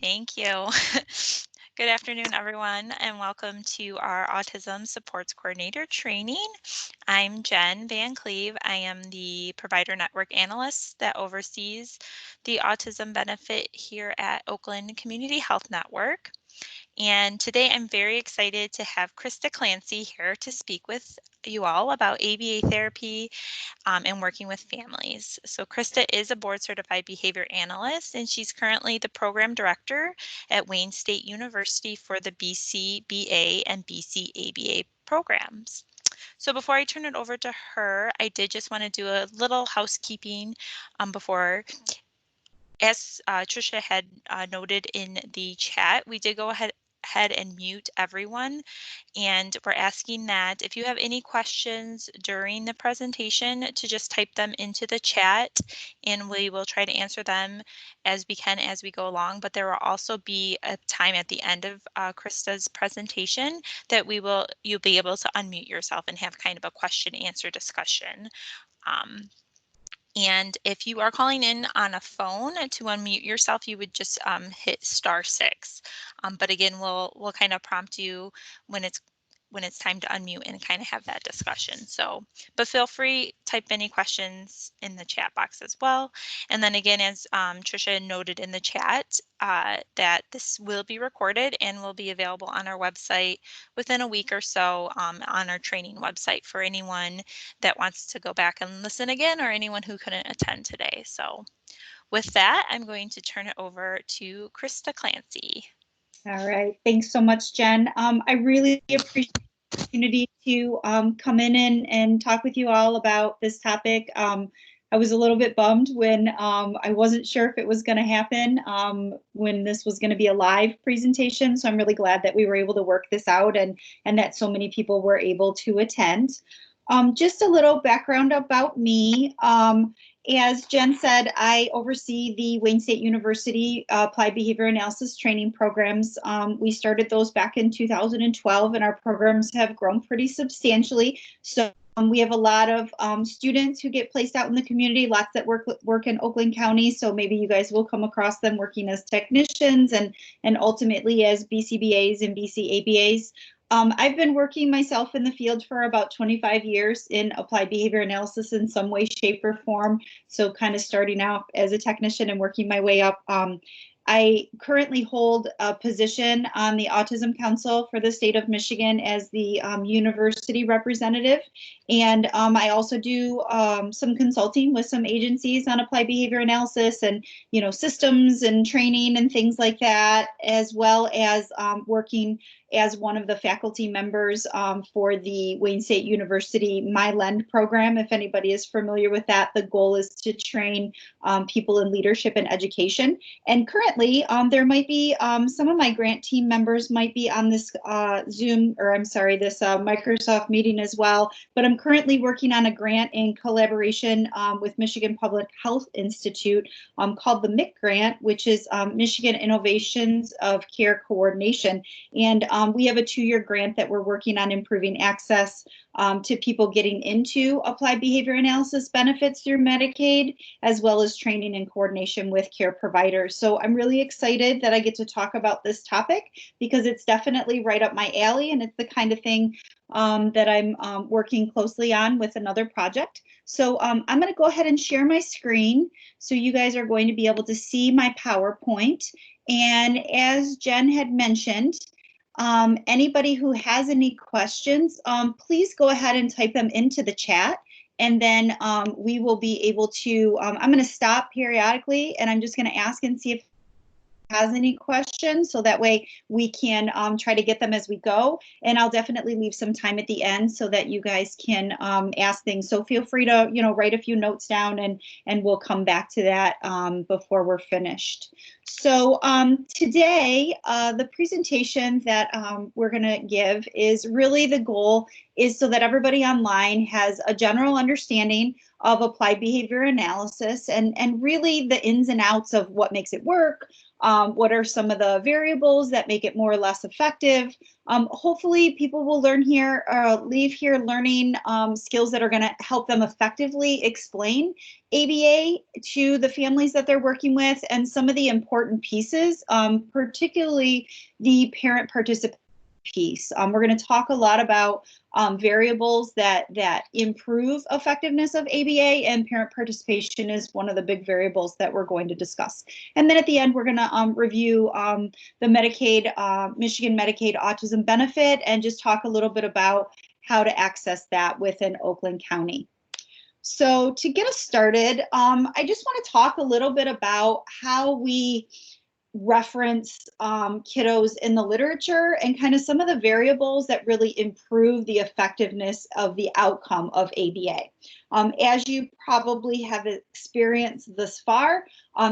Thank you. Good afternoon, everyone, and welcome to our Autism Supports Coordinator training. I'm Jen Van Cleve. I am the Provider Network Analyst that oversees the autism benefit here at Oakland Community Health Network. And today I'm very excited to have Krista Clancy here to speak with you all about ABA therapy and working with families. So Krista is a board certified behavior analyst, and she's currently the program director at Wayne State University for the BCBA and BCABA programs. So before I turn it over to her, I did just want to do a little housekeeping before. As Tricia had noted in the chat, we did go ahead and mute everyone. And we're asking that if you have any questions during the presentation to just type them into the chat and we will try to answer them as we can as we go along. But there will also be a time at the end of Krista's presentation that you'll be able to unmute yourself and have kind of a question answer discussion. And if you are calling in on a phone to unmute yourself, you would just hit *6. But again, we'll kind of prompt you when it's time to unmute and kind of have that discussion. So, but feel free, type any questions in the chat box as well. And then again, as Tricia noted in the chat, that this will be recorded and will be available on our website within a week or so on our training website for anyone that wants to go back and listen again or anyone who couldn't attend today. So with that, I'm going to turn it over to Krista Clancy. All right, thanks so much, Jen. I really appreciate the opportunity to come in and talk with you all about this topic. I was a little bit bummed when I wasn't sure if it was going to happen when this was going to be a live presentation. So I'm really glad that we were able to work this out and that so many people were able to attend. Just a little background about me. As Jen said, I oversee the Wayne State University Applied Behavior Analysis training programs. We started those back in 2012, and our programs have grown pretty substantially. So we have a lot of students who get placed out in the community, lots that work in Oakland County. So maybe you guys will come across them working as technicians and ultimately as BCBAs and BCABAs. I've been working myself in the field for about 25 years in applied behavior analysis in some way, shape, or form. So kind of starting out as a technician and working my way up. I currently hold a position on the Autism Council for the state of Michigan as the university representative. And I also do some consulting with some agencies on applied behavior analysis and, systems and training and things like that, as well as working as one of the faculty members for the Wayne State University MyLend program. If anybody is familiar with that, the goal is to train people in leadership and education. And currently, there might be some of my grant team members might be on this Zoom, or I'm sorry, this Microsoft meeting as well. But I'm currently working on a grant in collaboration with Michigan Public Health Institute called the MIC grant, which is Michigan Innovations of Care Coordination. And we have a 2-year grant that we're working on improving access to people getting into applied behavior analysis benefits through Medicaid, as well as training and coordination with care providers. So I'm really excited that I get to talk about this topic because it's definitely right up my alley, and it's the kind of thing that I'm working closely on with another project. So I'm going to go ahead and share my screen. So you guys are going to be able to see my PowerPoint. And as Jen had mentioned, anybody who has any questions, please go ahead and type them into the chat. And then we will be able to, I'm going to stop periodically and I'm just going to ask and see if has any questions, so that way we can try to get them as we go. And I'll definitely leave some time at the end so that you guys can ask things. So feel free to, write a few notes down and we'll come back to that before we're finished. So today, the presentation that we're going to give is really the goal is so that everybody online has a general understanding of applied behavior analysis and really the ins and outs of what makes it work, what are some of the variables that make it more or less effective, Hopefully people will learn here, leave here learning skills that are going to help them effectively explain ABA to the families that they're working with, and some of the important pieces, particularly the parent participation piece. We're going to talk a lot about variables that improve effectiveness of ABA, and parent participation is one of the big variables that we're going to discuss. And then at the end, we're going to review the Medicaid, Michigan Medicaid autism benefit, and just talk a little bit about how to access that within Oakland County. So to get us started, I just want to talk a little bit about how we reference kiddos in the literature and kind of some of the variables that really improve the effectiveness of the outcome of ABA. As you probably have experienced thus far,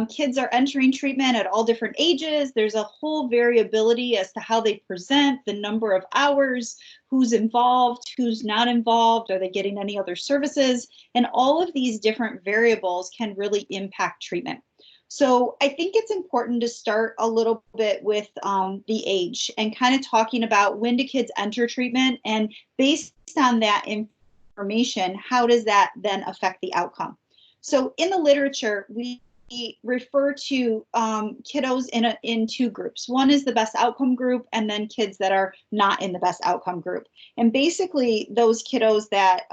kids are entering treatment at all different ages. There's a whole variability as to how they present, the number of hours, who's involved, who's not involved, are they getting any other services? And all of these different variables can really impact treatment. So I think it's important to start a little bit with the age and kind of talking about when do kids enter treatment, and based on that information, how does that then affect the outcome? So in the literature, we refer to kiddos in two groups. One is the best outcome group, and then kids that are not in the best outcome group. And basically those kiddos that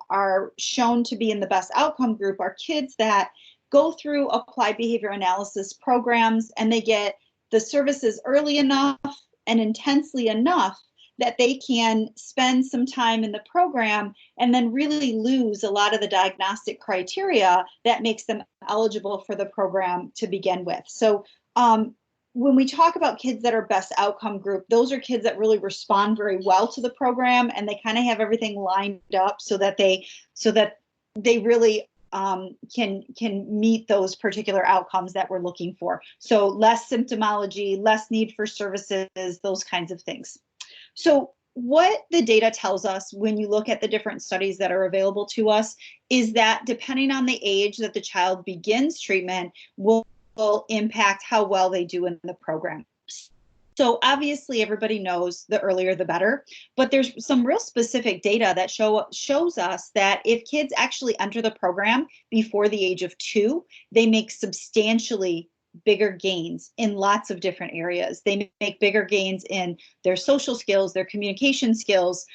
are shown to be in the best outcome group are kids that go through applied behavior analysis programs, and they get the services early enough and intensely enough that they can spend some time in the program and then really lose a lot of the diagnostic criteria that makes them eligible for the program to begin with. So when we talk about kids that are best outcome group, those are kids that really respond very well to the program, and they kind of have everything lined up so that they really can meet those particular outcomes that we're looking for. So less symptomology, less need for services, those kinds of things. So what the data tells us when you look at the different studies that are available to us is that depending on the age that the child begins treatment will impact how well they do in the program. So obviously everybody knows the earlier the better, but there's some real specific data that shows us that if kids actually enter the program before the age of 2, they make substantially bigger gains in lots of different areas. They make bigger gains in their social skills, their communication skills.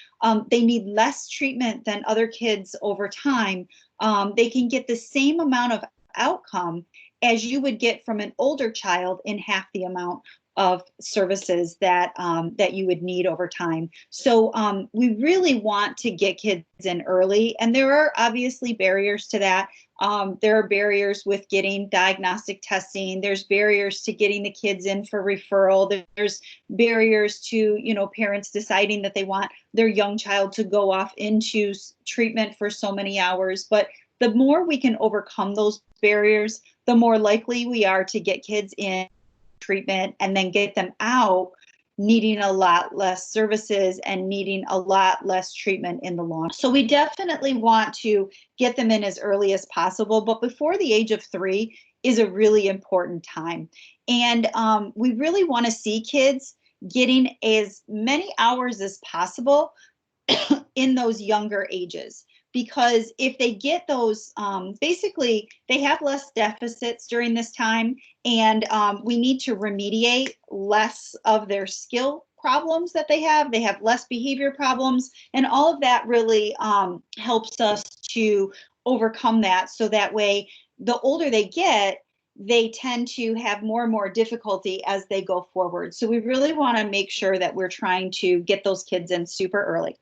They need less treatment than other kids over time. They can get the same amount of outcome as you would get from an older child in half the amount of services that you would need over time. So we really want to get kids in early, and there are obviously barriers to that. There are barriers with getting diagnostic testing. There's barriers to getting the kids in for referral. There's barriers to, parents deciding that they want their young child to go off into treatment for so many hours. But the more we can overcome those barriers, the more likely we are to get kids in treatment and then get them out needing a lot less services and needing a lot less treatment in the long. So we definitely want to get them in as early as possible, but before the age of 3 is a really important time. And we really want to see kids getting as many hours as possible in those younger ages. Because if they get those, basically they have less deficits during this time, and we need to remediate less of their skill problems that they have. They have less behavior problems, and all of that really helps us to overcome that. So that way, the older they get, they tend to have more and more difficulty as they go forward. So we really want to make sure that we're trying to get those kids in super early.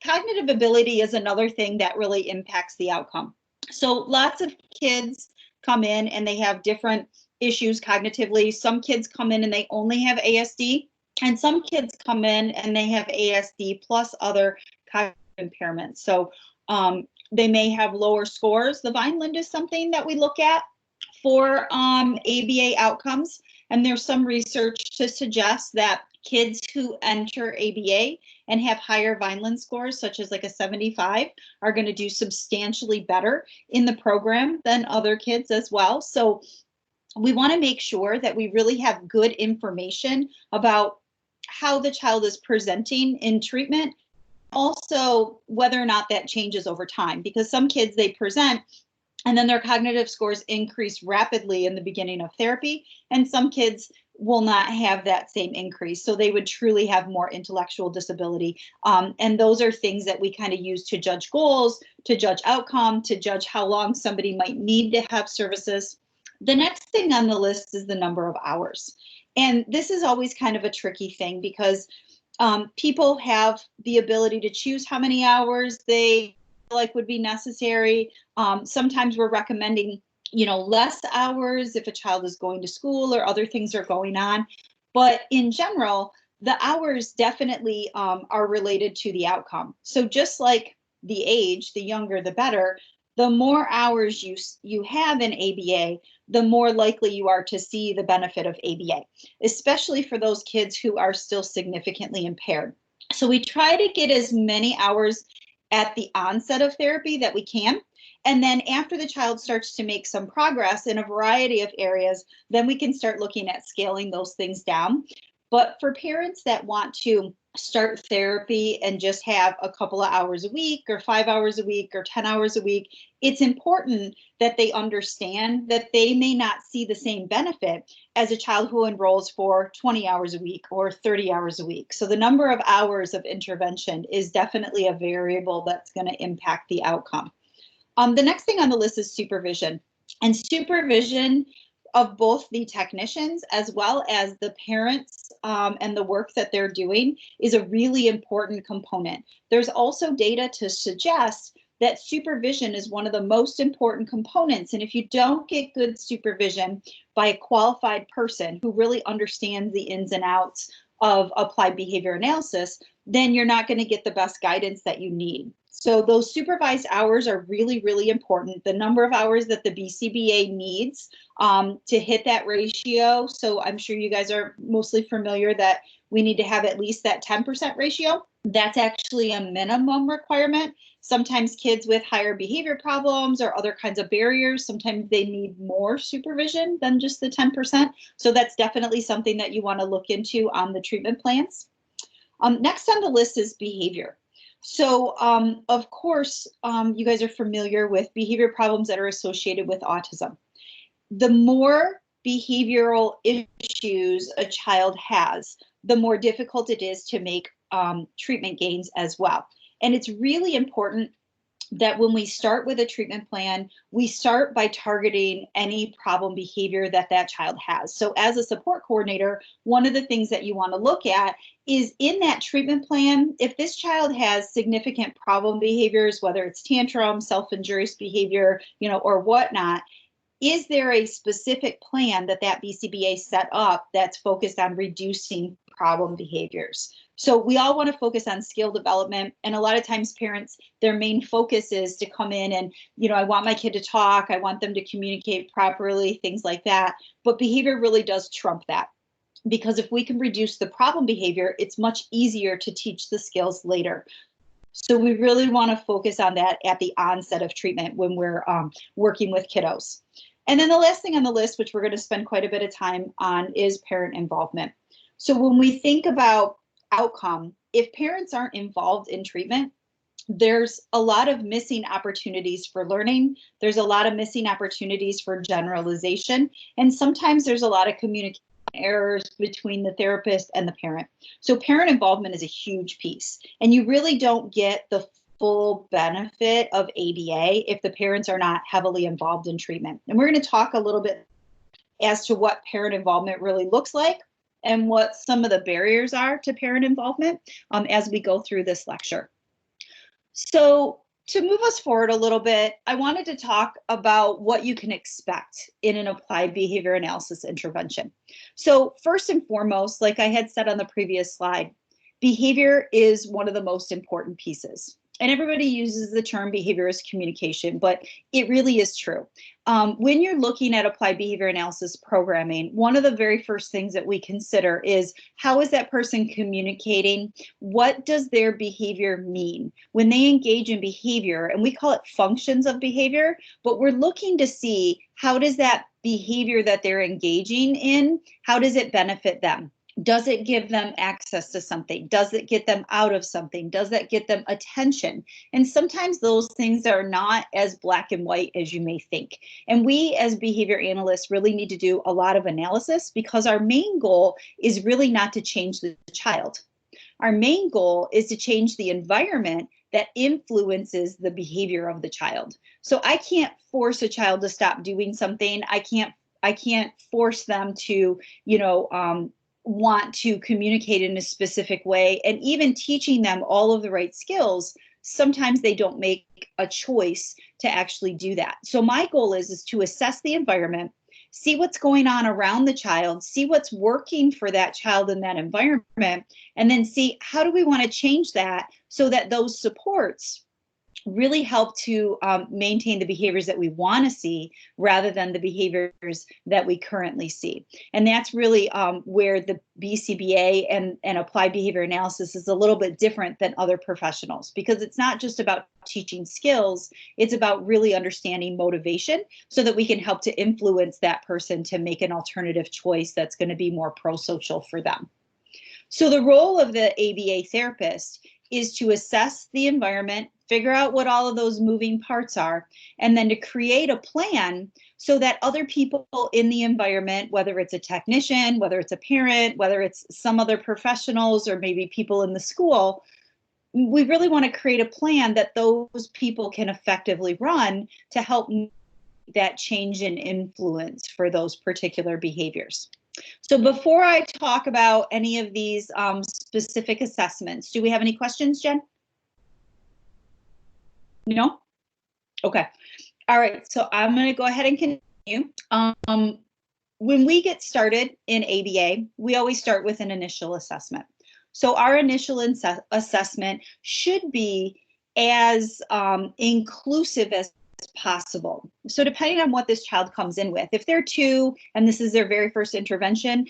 Cognitive ability is another thing that really impacts the outcome. So lots of kids come in and they have different issues cognitively. Some kids come in and they only have ASD, and some kids come in and they have ASD plus other cognitive impairments. So they may have lower scores. The Vineland is something that we look at for ABA outcomes, and there's some research to suggest that kids who enter ABA and have higher Vineland scores, such as like a 75, are going to do substantially better in the program than other kids as well. So we want to make sure that we really have good information about how the child is presenting in treatment, also whether or not that changes over time, because some kids, they present and then their cognitive scores increase rapidly in the beginning of therapy, and some kids will not have that same increase. So they would truly have more intellectual disability. And those are things that we kind of use to judge goals, to judge outcome, to judge how long somebody might need to have services. The next thing on the list is the number of hours. And this is always kind of a tricky thing, because people have the ability to choose how many hours they like would be necessary. Sometimes we're recommending, less hours if a child is going to school or other things are going on. But in general, the hours definitely are related to the outcome. So just like the age, the younger, the better. The more hours you have in ABA, the more likely you are to see the benefit of ABA, especially for those kids who are still significantly impaired. So we try to get as many hours at the onset of therapy that we can. And then after the child starts to make some progress in a variety of areas, then we can start looking at scaling those things down. But for parents that want to start therapy and just have a couple of hours a week or 5 hours a week or 10 hours a week, it's important that they understand that they may not see the same benefit as a child who enrolls for 20 hours a week or 30 hours a week. So the number of hours of intervention is definitely a variable that's going to impact the outcome. The next thing on the list is supervision. And supervision of both the technicians as well as the parents and the work that they're doing is a really important component. There's also data to suggest that supervision is one of the most important components. And if you don't get good supervision by a qualified person who really understands the ins and outs of applied behavior analysis, then you're not going to get the best guidance that you need. So those supervised hours are really, really important. The number of hours that the BCBA needs to hit that ratio. So I'm sure you guys are mostly familiar that we need to have at least that 10% ratio. That's actually a minimum requirement. Sometimes kids with higher behavior problems or other kinds of barriers, sometimes they need more supervision than just the 10%. So that's definitely something that you want to look into on the treatment plans. Next on the list is behavior. So, of course, you guys are familiar with behavior problems that are associated with autism. The more behavioral issues a child has, the more difficult it is to make treatment gains as well. And it's really important that when we start with a treatment plan, we start by targeting any problem behavior that that child has. So as a support coordinator, one of the things that you want to look at is in that treatment plan, if this child has significant problem behaviors, whether it's tantrum, self-injurious behavior, or whatnot, is there a specific plan that BCBA set up that's focused on reducing problem behaviors? So we all want to focus on skill development. And a lot of times parents, their main focus is to come in and, I want my kid to talk. I want them to communicate properly, things like that. But behavior really does trump that. Because if we can reduce the problem behavior, it's much easier to teach the skills later. So we really want to focus on that at the onset of treatment when we're working with kiddos. And then the last thing on the list, which we're going to spend quite a bit of time on, is parent involvement. So when we think about outcome, if parents aren't involved in treatment, there's a lot of missing opportunities for learning. There's a lot of missing opportunities for generalization. And sometimes there's a lot of communication errors between the therapist and the parent. So parent involvement is a huge piece. And you really don't get the full benefit of ABA if the parents are not heavily involved in treatment. And we're going to talk a little bit as to what parent involvement really looks like and what some of the barriers are to parent involvement as we go through this lecture. So to move us forward a little bit, I wanted to talk about what you can expect in an applied behavior analysis intervention. So first and foremost, like I had said on the previous slide, behavior is one of the most important pieces. And everybody uses the term behavior as communication, but it really is true. When you're looking at applied behavior analysis programming, one of the very first things that we consider is how is that person communicating? What does their behavior mean? When they engage in behavior, and we call it functions of behavior, but we're looking to see how does that behavior that they're engaging in, how does it benefit them? Does it give them access to something? Does it get them out of something? Does that get them attention? And sometimes those things are not as black and white as you may think. And we, as behavior analysts, really need to do a lot of analysis, because our main goal is really not to change the child. Our main goal is to change the environment that influences the behavior of the child. So I can't force a child to stop doing something. I can't force them to, want to communicate in a specific way. And even teaching them all of the right skills, sometimes they don't make a choice to actually do that. So my goal is to assess the environment, see what's going on around the child, see what's working for that child in that environment, and then see how do we want to change that so that those supports really help to maintain the behaviors that we want to see rather than the behaviors that we currently see. And that's really where the BCBA and applied behavior analysis is a little bit different than other professionals, because it's not just about teaching skills, it's about really understanding motivation so that we can help to influence that person to make an alternative choice that's going to be more pro-social for them. So the role of the ABA therapist is to assess the environment, figure out what all of those moving parts are, and then to create a plan so that other people in the environment, whether it's a technician, whether it's a parent, whether it's some other professionals, or maybe people in the school, we really want to create a plan that those people can effectively run to help that change in influence for those particular behaviors. So before I talk about any of these specific assessments, do we have any questions, Jen? No? Okay. All right. So I'm going to go ahead and continue. When we get started in ABA, we always start with an initial assessment. So our initial assessment should be as inclusive as possible. So depending on what this child comes in with, if they're 2 and this is their very first intervention,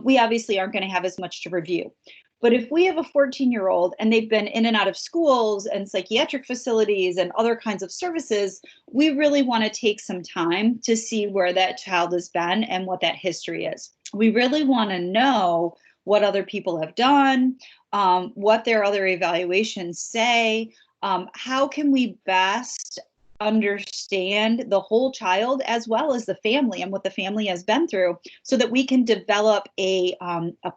we obviously aren't going to have as much to review. But if we have a 14-year-old and they've been in and out of schools and psychiatric facilities and other kinds of services, we really want to take some time to see where that child has been and what that history is. We really want to know what other people have done, what their other evaluations say, how can we best understand the whole child as well as the family and what the family has been through, so that we can develop a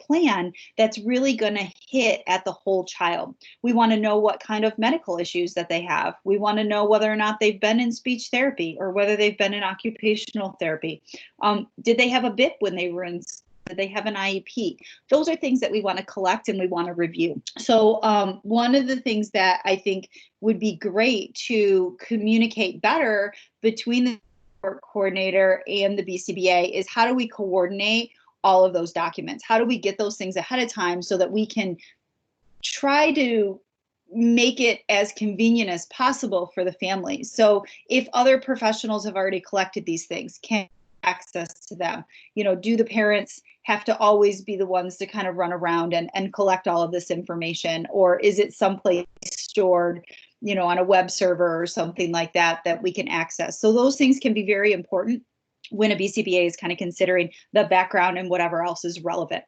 plan that's really going to hit at the whole child. We want to know what kind of medical issues that they have. We want to know whether or not they've been in speech therapy or whether they've been in occupational therapy. Did they have a BIP when they were in school? Do they have an IEP? Those are things that we want to collect and we want to review. So one of the things that I think would be great to communicate better between the support coordinator and the BCBA is, how do we coordinate all of those documents? How do we get those things ahead of time so that we can try to make it as convenient as possible for the family? So if other professionals have already collected these things, can access to them? Do the parents have to always be the ones to kind of run around and collect all of this information? Or is it someplace stored, on a web server or something like that that we can access? So those things can be very important when a BCBA is kind of considering the background and whatever else is relevant.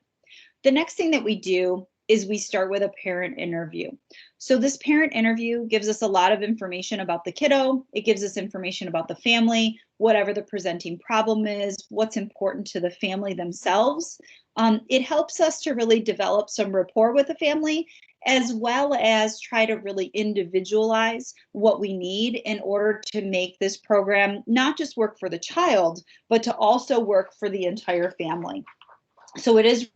The next thing that we do is we start with a parent interview. So this parent interview gives us a lot of information about the kiddo. It gives us information about the family, whatever the presenting problem is, what's important to the family themselves. It helps us to really develop some rapport with the family, as well as try to really individualize what we need in order to make this program not just work for the child, but to also work for the entire family. So it is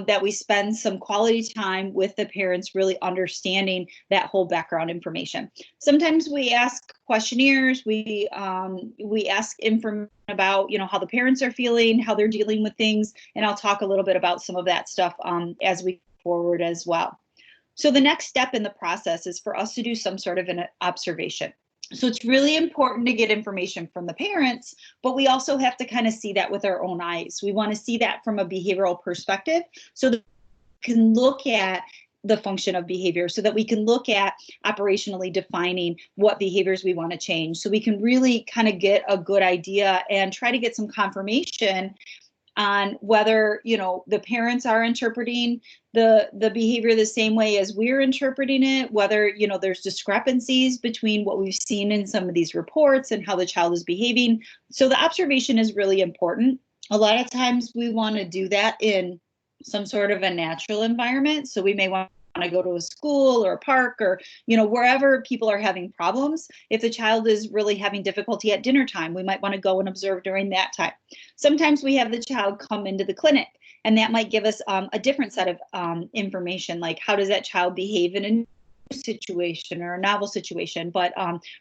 that we spend some quality time with the parents, really understanding that whole background information. Sometimes we ask questionnaires, we ask information about how the parents are feeling, how they're dealing with things, and I'll talk a little bit about some of that stuff as we go forward as well. So the next step in the process is for us to do some sort of an observation. So it's really important to get information from the parents, but we also have to kind of see that with our own eyes. We want to see that from a behavioral perspective so that we can look at the function of behavior, so that we can look at operationally defining what behaviors we want to change. So we can really kind of get a good idea and try to get some confirmation on whether, the parents are interpreting the behavior the same way as we're interpreting it, whether, there's discrepancies between what we've seen in some of these reports and how the child is behaving. So the observation is really important. A lot of times we want to do that in some sort of a natural environment. So we may want to go to a school or a park or, wherever people are having problems. If the child is really having difficulty at dinner time, we might want to go and observe during that time. Sometimes we have the child come into the clinic, and that might give us a different set of information, like how does that child behave in a new situation or a novel situation. But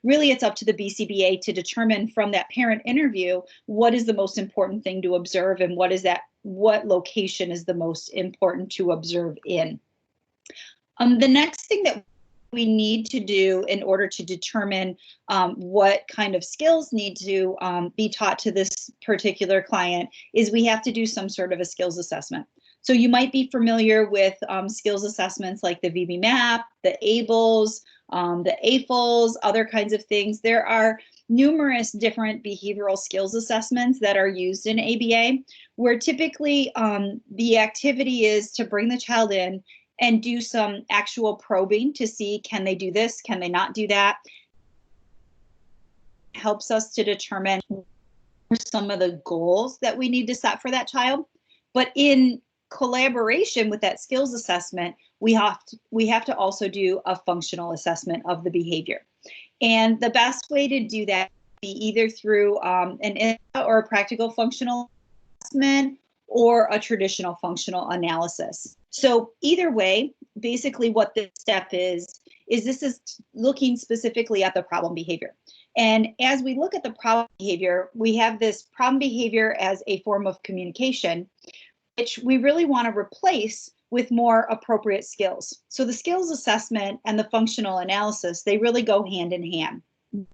really it's up to the BCBA to determine from that parent interview what is the most important thing to observe and what location is the most important to observe in. The next thing that we need to do in order to determine what kind of skills need to be taught to this particular client is we have to do some sort of a skills assessment. So you might be familiar with skills assessments like the VB-MAP, the ABLS, the AFLS, other kinds of things. There are numerous different behavioral skills assessments that are used in ABA, where typically the activity is to bring the child in and do some actual probing to see, can they do this? Can they not do that? Helps us to determine some of the goals that we need to set for that child. But in collaboration with that skills assessment, we have to also do a functional assessment of the behavior. And the best way to do that be either through an or a practical functional assessment or a traditional functional analysis. So either way, basically what this step is this is looking specifically at the problem behavior. And as we look at the problem behavior, we have this problem behavior as a form of communication, which we really want to replace with more appropriate skills. So the skills assessment and the functional analysis, they really go hand in hand,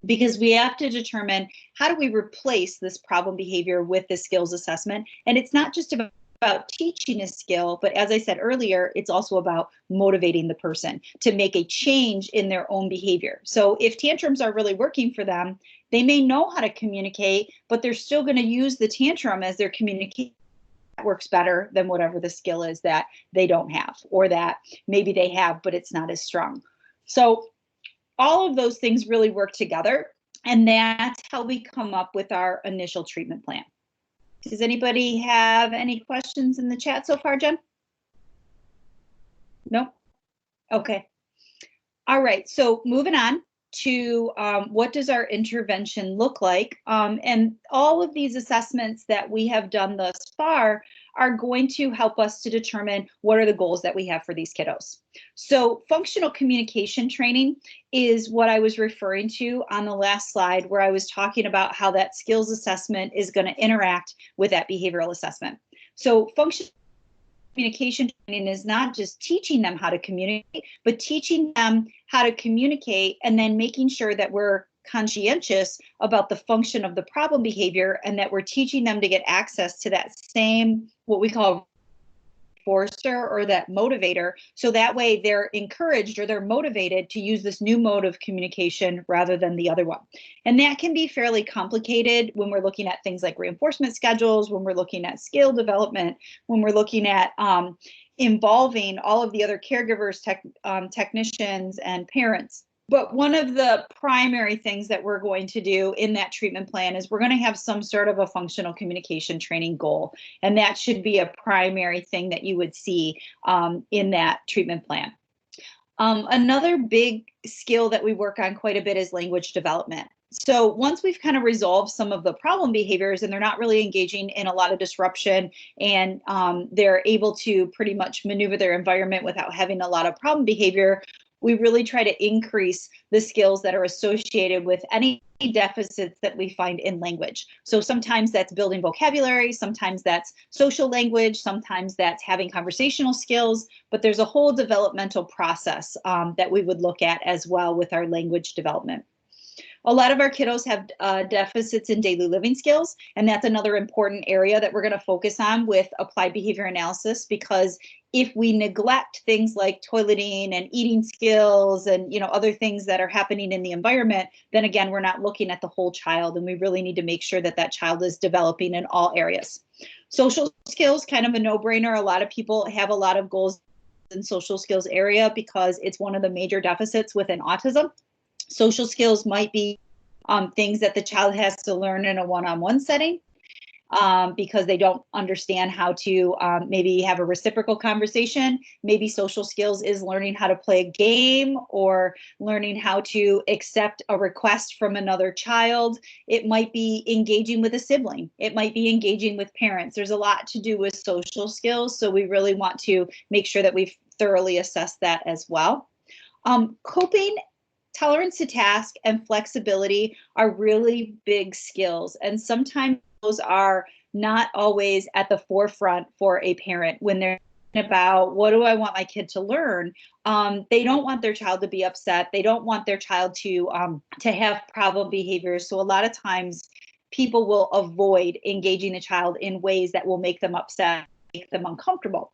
because we have to determine how do we replace this problem behavior with the skills assessment. And it's not just about teaching a skill, but as I said earlier, it's also about motivating the person to make a change in their own behavior. So if tantrums are really working for them, they may know how to communicate, but they're still going to use the tantrum as their communication that works better than whatever the skill is that they don't have, or that maybe they have, but it's not as strong. So all of those things really work together, and that's how we come up with our initial treatment plan. Does anybody have any questions in the chat so far, Jen? No? Okay. All right, so moving on to what does our intervention look like? And all of these assessments that we have done thus far are going to help us to determine what are the goals that we have for these kiddos. So functional communication training is what I was referring to on the last slide, where I was talking about how that skills assessment is going to interact with that behavioral assessment. So functional communication training is not just teaching them how to communicate, but teaching them how to communicate and then making sure that we're conscientious about the function of the problem behavior, and that we're teaching them to get access to that same, what we call reinforcer or that motivator, so that way they're encouraged or they're motivated to use this new mode of communication rather than the other one. And that can be fairly complicated when we're looking at things like reinforcement schedules, when we're looking at skill development, when we're looking at involving all of the other caregivers, technicians, and parents. But one of the primary things that we're going to do in that treatment plan is we're going to have some sort of a functional communication training goal. And that should be a primary thing that you would see in that treatment plan. Another big skill that we work on quite a bit is language development. So once we've kind of resolved some of the problem behaviors and they're not really engaging in a lot of disruption, and they're able to pretty much maneuver their environment without having a lot of problem behavior, we really try to increase the skills that are associated with any deficits that we find in language. So sometimes that's building vocabulary, sometimes that's social language, sometimes that's having conversational skills, but there's a whole developmental process that we would look at as well with our language development. A lot of our kiddos have deficits in daily living skills, and that's another important area that we're going to focus on with applied behavior analysis, because if we neglect things like toileting and eating skills and other things that are happening in the environment, then again, we're not looking at the whole child, and we really need to make sure that that child is developing in all areas. Social skills, kind of a no-brainer. A lot of people have a lot of goals in social skills area because it's one of the major deficits within autism. Social skills might be things that the child has to learn in a one-on-one setting because they don't understand how to maybe have a reciprocal conversation. Maybe social skills is learning how to play a game or learning how to accept a request from another child. It might be engaging with a sibling. It might be engaging with parents. There's a lot to do with social skills, so we really want to make sure that we've thoroughly assessed that as well. Coping, tolerance to task, and flexibility are really big skills, and sometimes those are not always at the forefront for a parent when they're about what do I want my kid to learn. They don't want their child to be upset. They don't want their child to have problem behaviors. So a lot of times people will avoid engaging the child in ways that will make them upset, make them uncomfortable.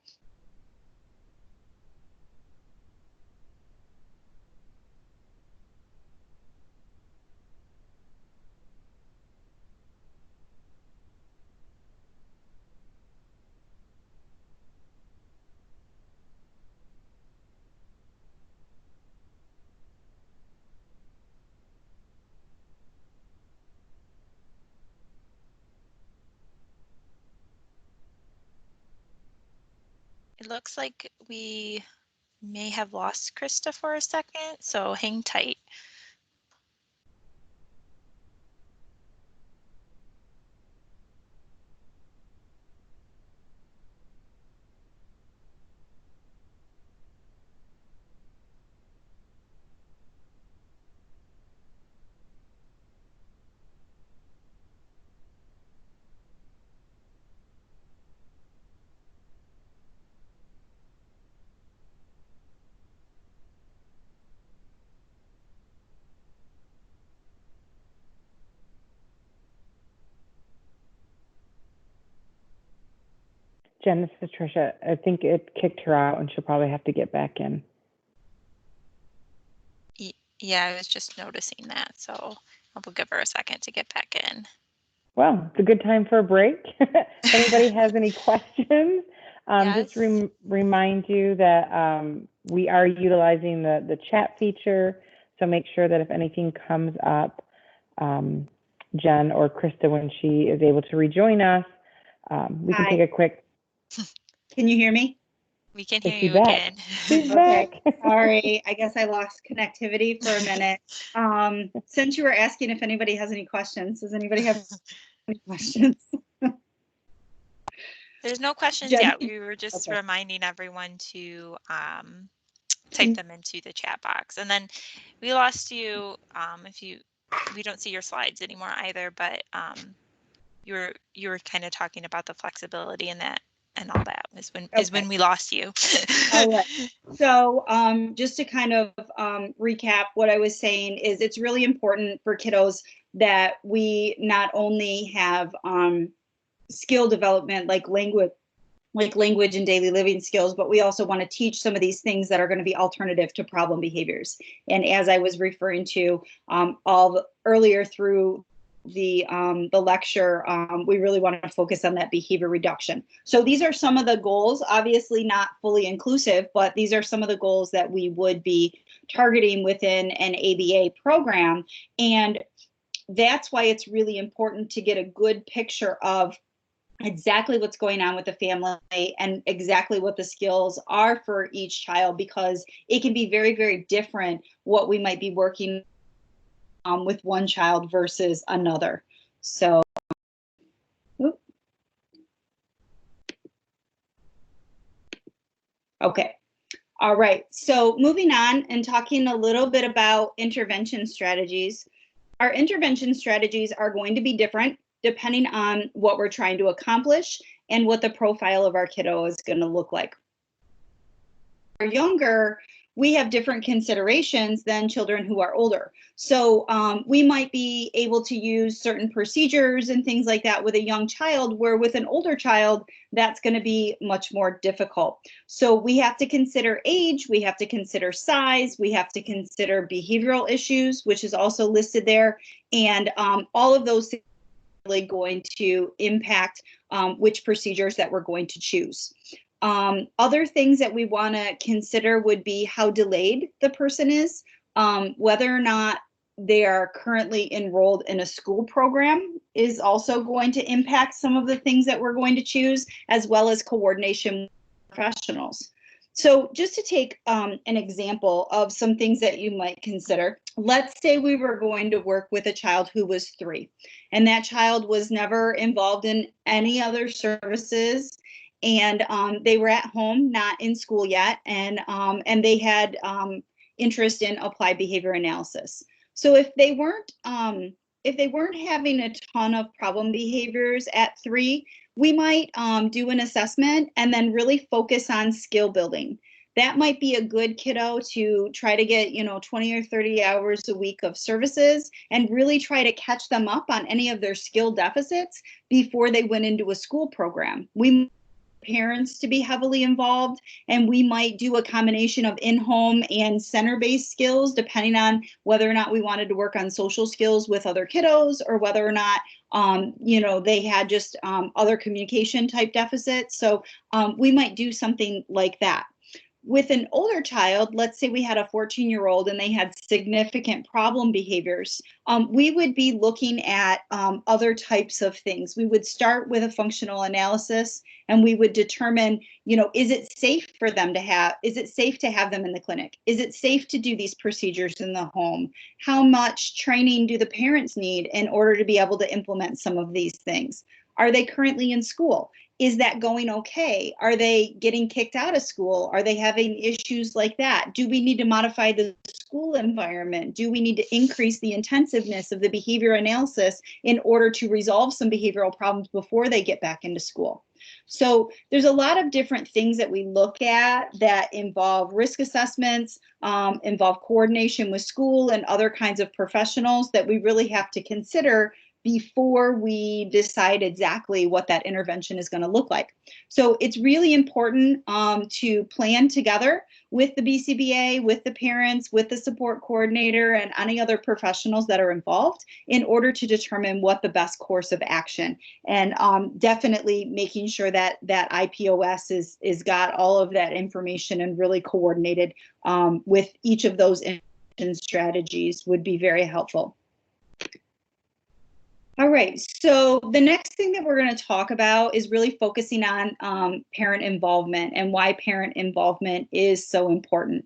It looks like we may have lost Krista for a second, so hang tight. Jen, this is Tricia. I think it kicked her out and she'll probably have to get back in. Yeah, I was just noticing that, so I'll give her a second to get back in. Well, it's a good time for a break. If anybody has any questions, Yes. just remind you that we are utilizing the chat feature. So make sure that if anything comes up, Jen or Krista, when she is able to rejoin us, we can Hi. take a quick. Can you hear me? We can hear Is she you back? again. She's Okay. back. Sorry, I guess I lost connectivity for a minute. Since you were asking if anybody has any questions, does anybody have any questions? There's no questions Jen? yet. We were just Okay. reminding everyone to type them into the chat box. And then we lost you we don't see your slides anymore either, but you were kind of talking about the flexibility and that and all that is when we lost you. All right. So just to kind of recap what I was saying is it's really important for kiddos that we not only have skill development like language and daily living skills, but we also want to teach some of these things that are going to be alternative to problem behaviors. And as I was referring to earlier through the lecture, we really want to focus on that behavior reduction. So these are some of the goals, obviously not fully inclusive, but these are some of the goals that we would be targeting within an ABA program. And that's why it's really important to get a good picture of exactly what's going on with the family and exactly what the skills are for each child, because it can be very, very different what we might be working with one child versus another. So, okay. All right. So moving on and talking a little bit about intervention strategies. Our intervention strategies are going to be different depending on what we're trying to accomplish and what the profile of our kiddo is going to look like. For younger, we have different considerations than children who are older. So we might be able to use certain procedures and things like that with a young child, where with an older child, that's going to be much more difficult. So we have to consider age, we have to consider size, we have to consider behavioral issues, which is also listed there. And all of those things are really going to impact which procedures that we're going to choose. Other things that we want to consider would be how delayed the person is, whether or not they are currently enrolled in a school program is also going to impact some of the things that we're going to choose, as well as coordination with professionals. So just to take an example of some things that you might consider, let's say we were going to work with a child who was 3, and that child was never involved in any other services, and they were at home, not in school yet, and they had interest in applied behavior analysis. So if they weren't having a ton of problem behaviors at 3, we might do an assessment and then really focus on skill building. That might be a good kiddo to try to get, 20 or 30 hours a week of services and really try to catch them up on any of their skill deficits before they went into a school program. We parents to be heavily involved, and we might do a combination of in-home and center-based skills, depending on whether or not we wanted to work on social skills with other kiddos, or whether or not they had just other communication type deficits. So we might do something like that. With an older child, let's say we had a 14-year-old and they had significant problem behaviors, we would be looking at other types of things. We would start with a functional analysis, and we would determine, is it safe for them to have, is it safe to have them in the clinic? Is it safe to do these procedures in the home? How much training do the parents need in order to be able to implement some of these things? Are they currently in school? Is that going okay? Are they getting kicked out of school? Are they having issues like that? Do we need to modify the school environment? Do we need to increase the intensiveness of the behavior analysis in order to resolve some behavioral problems before they get back into school? So there's a lot of different things that we look at that involve risk assessments, involve coordination with school and other kinds of professionals that we really have to consider before we decide exactly what that intervention is going to look like. So it's really important to plan together with the BCBA, with the parents, with the support coordinator, and any other professionals that are involved in order to determine what the best course of action. And definitely making sure that that IPOS is got all of that information and really coordinated with each of those intervention strategies would be very helpful. All right, so the next thing that we're going to talk about is really focusing on parent involvement and why parent involvement is so important.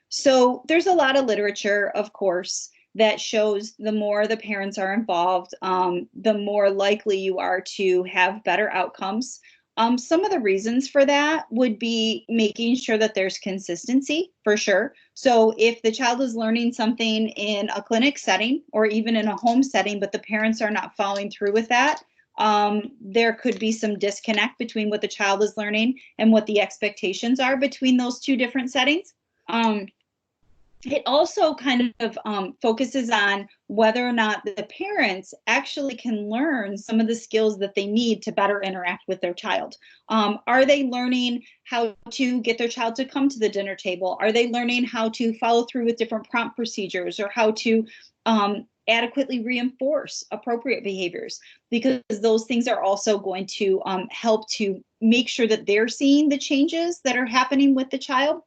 So there's a lot of literature, of course, that shows the more the parents are involved, the more likely you are to have better outcomes. Some of the reasons for that would be making sure that there's consistency, for sure. So if the child is learning something in a clinic setting or even in a home setting, but the parents are not following through with that, there could be some disconnect between what the child is learning and what the expectations are between those two different settings. It also kind of focuses on whether or not the parents actually can learn some of the skills that they need to better interact with their child. Are they learning how to get their child to come to the dinner table? Are they learning how to follow through with different prompt procedures, or how to adequately reinforce appropriate behaviors? Because those things are also going to help to make sure that they're seeing the changes that are happening with the child.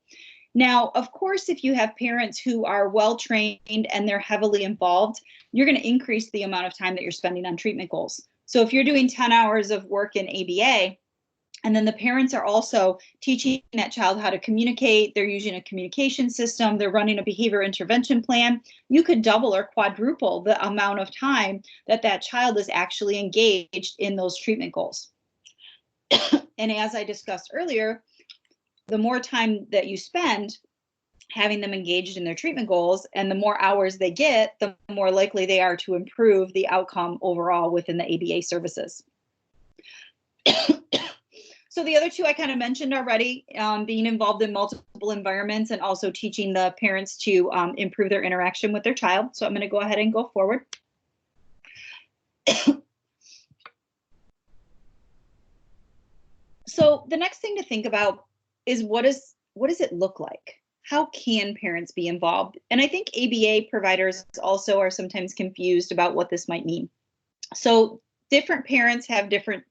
Now, of course, if you have parents who are well trained and they're heavily involved, you're going to increase the amount of time that you're spending on treatment goals. So if you're doing 10 hours of work in ABA, and then the parents are also teaching that child how to communicate, they're using a communication system, they're running a behavior intervention plan, you could double or quadruple the amount of time that that child is actually engaged in those treatment goals. And as I discussed earlier, the more time that you spend having them engaged in their treatment goals and the more hours they get, the more likely they are to improve the outcome overall within the ABA services. So the other two I kind of mentioned already, being involved in multiple environments and also teaching the parents to improve their interaction with their child. So I'm going to go ahead and go forward. So the next thing to think about is what does it look like? How can parents be involved? And I think ABA providers also are sometimes confused about what this might mean. So different parents have different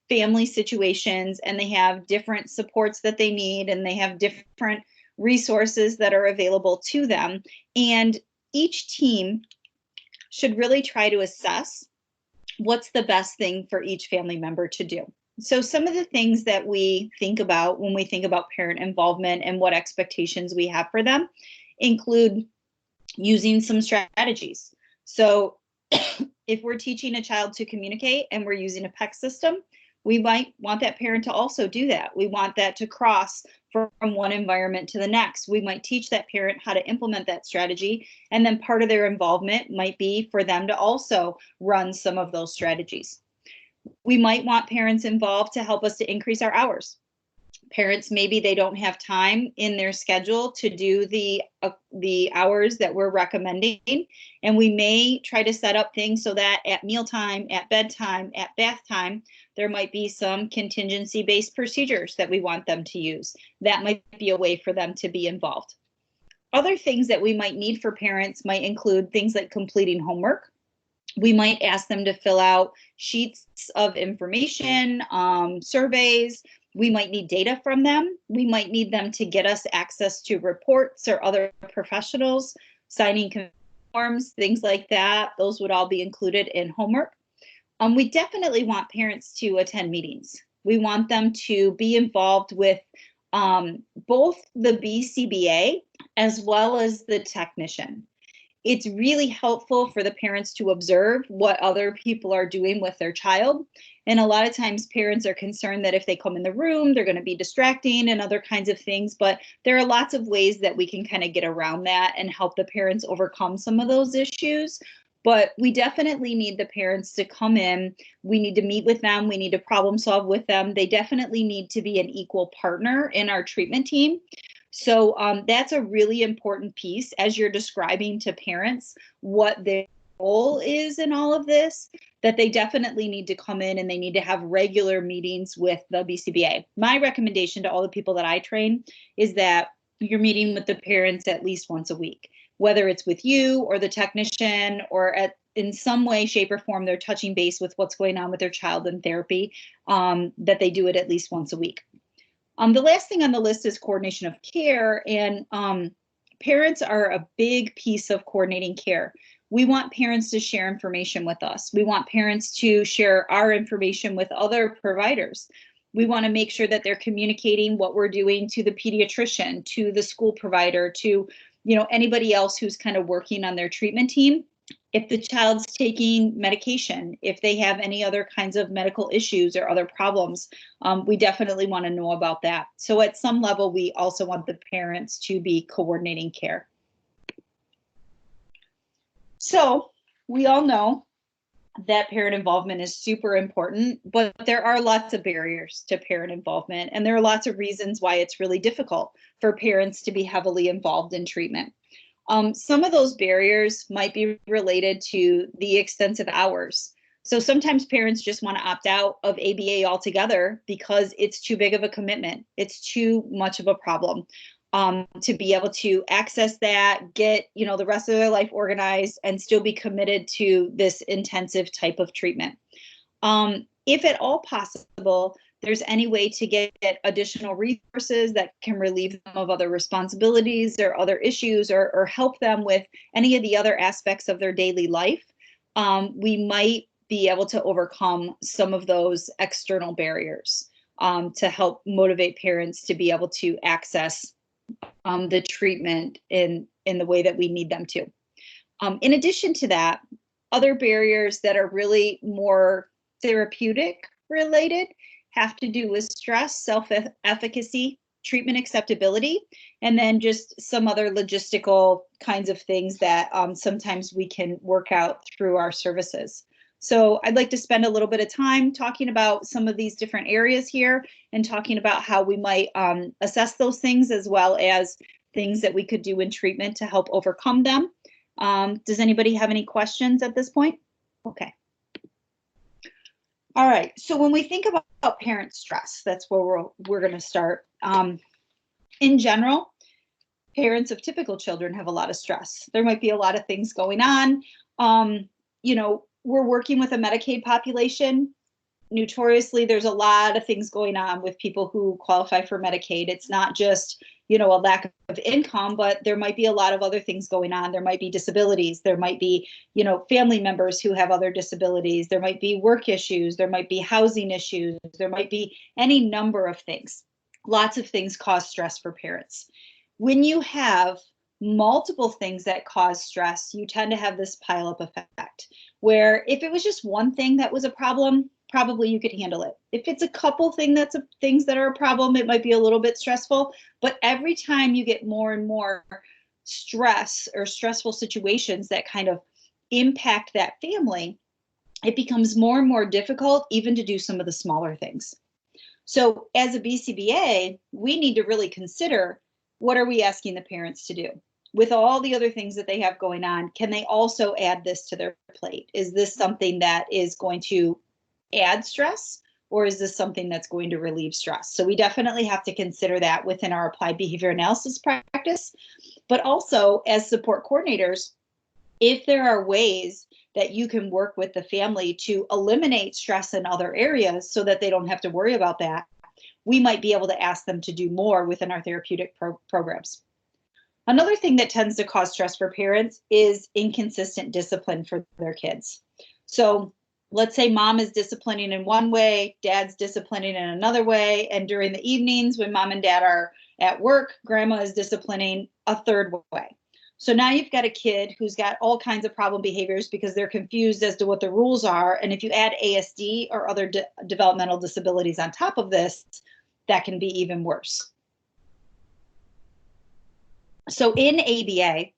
family situations, and they have different supports that they need, and they have different resources that are available to them. And each team should really try to assess what's the best thing for each family member to do. So some of the things that we think about when we think about parent involvement and what expectations we have for them include using some strategies. So if we're teaching a child to communicate and we're using a PEC system, we might want that parent to also do that. We want that to cross from one environment to the next. We might teach that parent how to implement that strategy. And then part of their involvement might be for them to also run some of those strategies. We might want parents involved to help us to increase our hours. Parents, maybe they don't have time in their schedule to do the hours that we're recommending, and we may try to set up things so that at mealtime, at bedtime, at bath time, there might be some contingency-based procedures that we want them to use. That might be a way for them to be involved. Other things that we might need for parents might include things like completing homework. We might ask them to fill out sheets of information, surveys. We might need data from them. We might need them to get us access to reports or other professionals, signing forms, things like that. Those would all be included in homework. We definitely want parents to attend meetings. We want them to be involved with both the BCBA as well as the technician. It's really helpful for the parents to observe what other people are doing with their child. And a lot of times parents are concerned that if they come in the room, they're going to be distracting and other kinds of things. But there are lots of ways that we can kind of get around that and help the parents overcome some of those issues. But we definitely need the parents to come in. We need to meet with them. We need to problem solve with them. They definitely need to be an equal partner in our treatment team. So that's a really important piece as you're describing to parents what their goal is in all of this, that they definitely need to come in and they need to have regular meetings with the BCBA. My recommendation to all the people that I train is that you're meeting with the parents at least once a week, whether it's with you or the technician or in some way, shape, or form, they're touching base with what's going on with their child in therapy, that they do it at least once a week. The last thing on the list is coordination of care, and parents are a big piece of coordinating care. We want parents to share information with us. We want parents to share our information with other providers. We want to make sure that they're communicating what we're doing to the pediatrician, to the school provider, to anybody else who's kind of working on their treatment team. If the child's taking medication, if they have any other kinds of medical issues or other problems, we definitely want to know about that. So at some level, we also want the parents to be coordinating care. So we all know that parent involvement is super important, but there are lots of barriers to parent involvement, and there are lots of reasons why it's really difficult for parents to be heavily involved in treatment. Some of those barriers might be related to the extensive hours. So sometimes parents just want to opt out of ABA altogether because it's too big of a commitment. It's too much of a problem to be able to access that, get the rest of their life organized, and still be committed to this intensive type of treatment. If at all possible, there's any way to get additional resources that can relieve them of other responsibilities or other issues, or help them with any of the other aspects of their daily life, we might be able to overcome some of those external barriers to help motivate parents to be able to access the treatment in the way that we need them to. In addition to that, other barriers that are really more therapeutic related have to do with stress, self-efficacy, treatment acceptability, and then just some other logistical kinds of things that sometimes we can work out through our services. So I'd like to spend a little bit of time talking about some of these different areas here and talking about how we might assess those things, as well as things that we could do in treatment to help overcome them. Does anybody have any questions at this point? Okay. All right, so when we think about parent stress, that's where we're going to start. In general, parents of typical children have a lot of stress. There might be a lot of things going on. You know, we're working with a Medicaid population. Notoriously, there's a lot of things going on with people who qualify for Medicaid. It's not just, you know, a lack of income, but there might be a lot of other things going on. There might be disabilities. There might be, you know, family members who have other disabilities. There might be work issues. There might be housing issues. There might be any number of things. Lots of things cause stress for parents. When you have multiple things that cause stress, you tend to have this pile-up effect, where if it was just one thing that was a problem, probably you could handle it. If it's a couple things that are a problem, it might be a little bit stressful. But every time you get more and more stress or stressful situations that kind of impact that family, it becomes more and more difficult even to do some of the smaller things. So as a BCBA, we need to really consider, what are we asking the parents to do? With all the other things that they have going on, can they also add this to their plate? Is this something that is going to add stress, or is this something that's going to relieve stress? So we definitely have to consider that within our applied behavior analysis practice. But also, as support coordinators, if there are ways that you can work with the family to eliminate stress in other areas so that they don't have to worry about that, we might be able to ask them to do more within our therapeutic programs. Another thing that tends to cause stress for parents is inconsistent discipline for their kids. So let's say mom is disciplining in one way, dad's disciplining in another way, and during the evenings when mom and dad are at work, grandma is disciplining a third way. So now you've got a kid who's got all kinds of problem behaviors because they're confused as to what the rules are. And if you add ASD or other developmental disabilities on top of this, that can be even worse. So in ABA,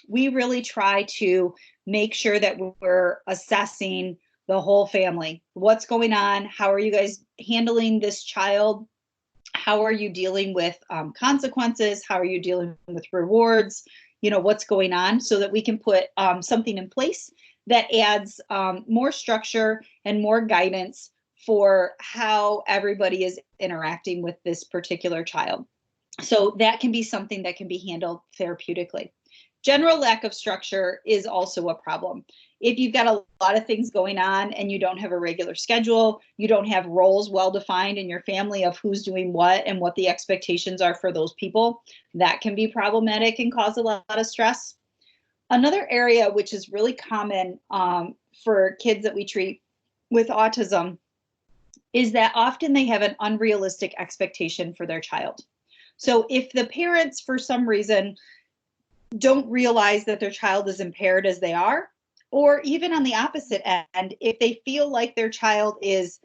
we really try to make sure that we're assessing the whole family. What's going on? How are you guys handling this child? How are you dealing with consequences? How are you dealing with rewards? You know, what's going on, so that we can put something in place that adds more structure and more guidance for how everybody is interacting with this particular child. So that can be something that can be handled therapeutically. General lack of structure is also a problem. If you've got a lot of things going on and you don't have a regular schedule, you don't have roles well defined in your family of who's doing what and what the expectations are for those people, that can be problematic and cause a lot of stress. Another area which is really common for kids that we treat with autism is that often they have an unrealistic expectation for their child. So if the parents, for some reason, don't realize that their child is impaired as they are, or even on the opposite end, if they feel like their child is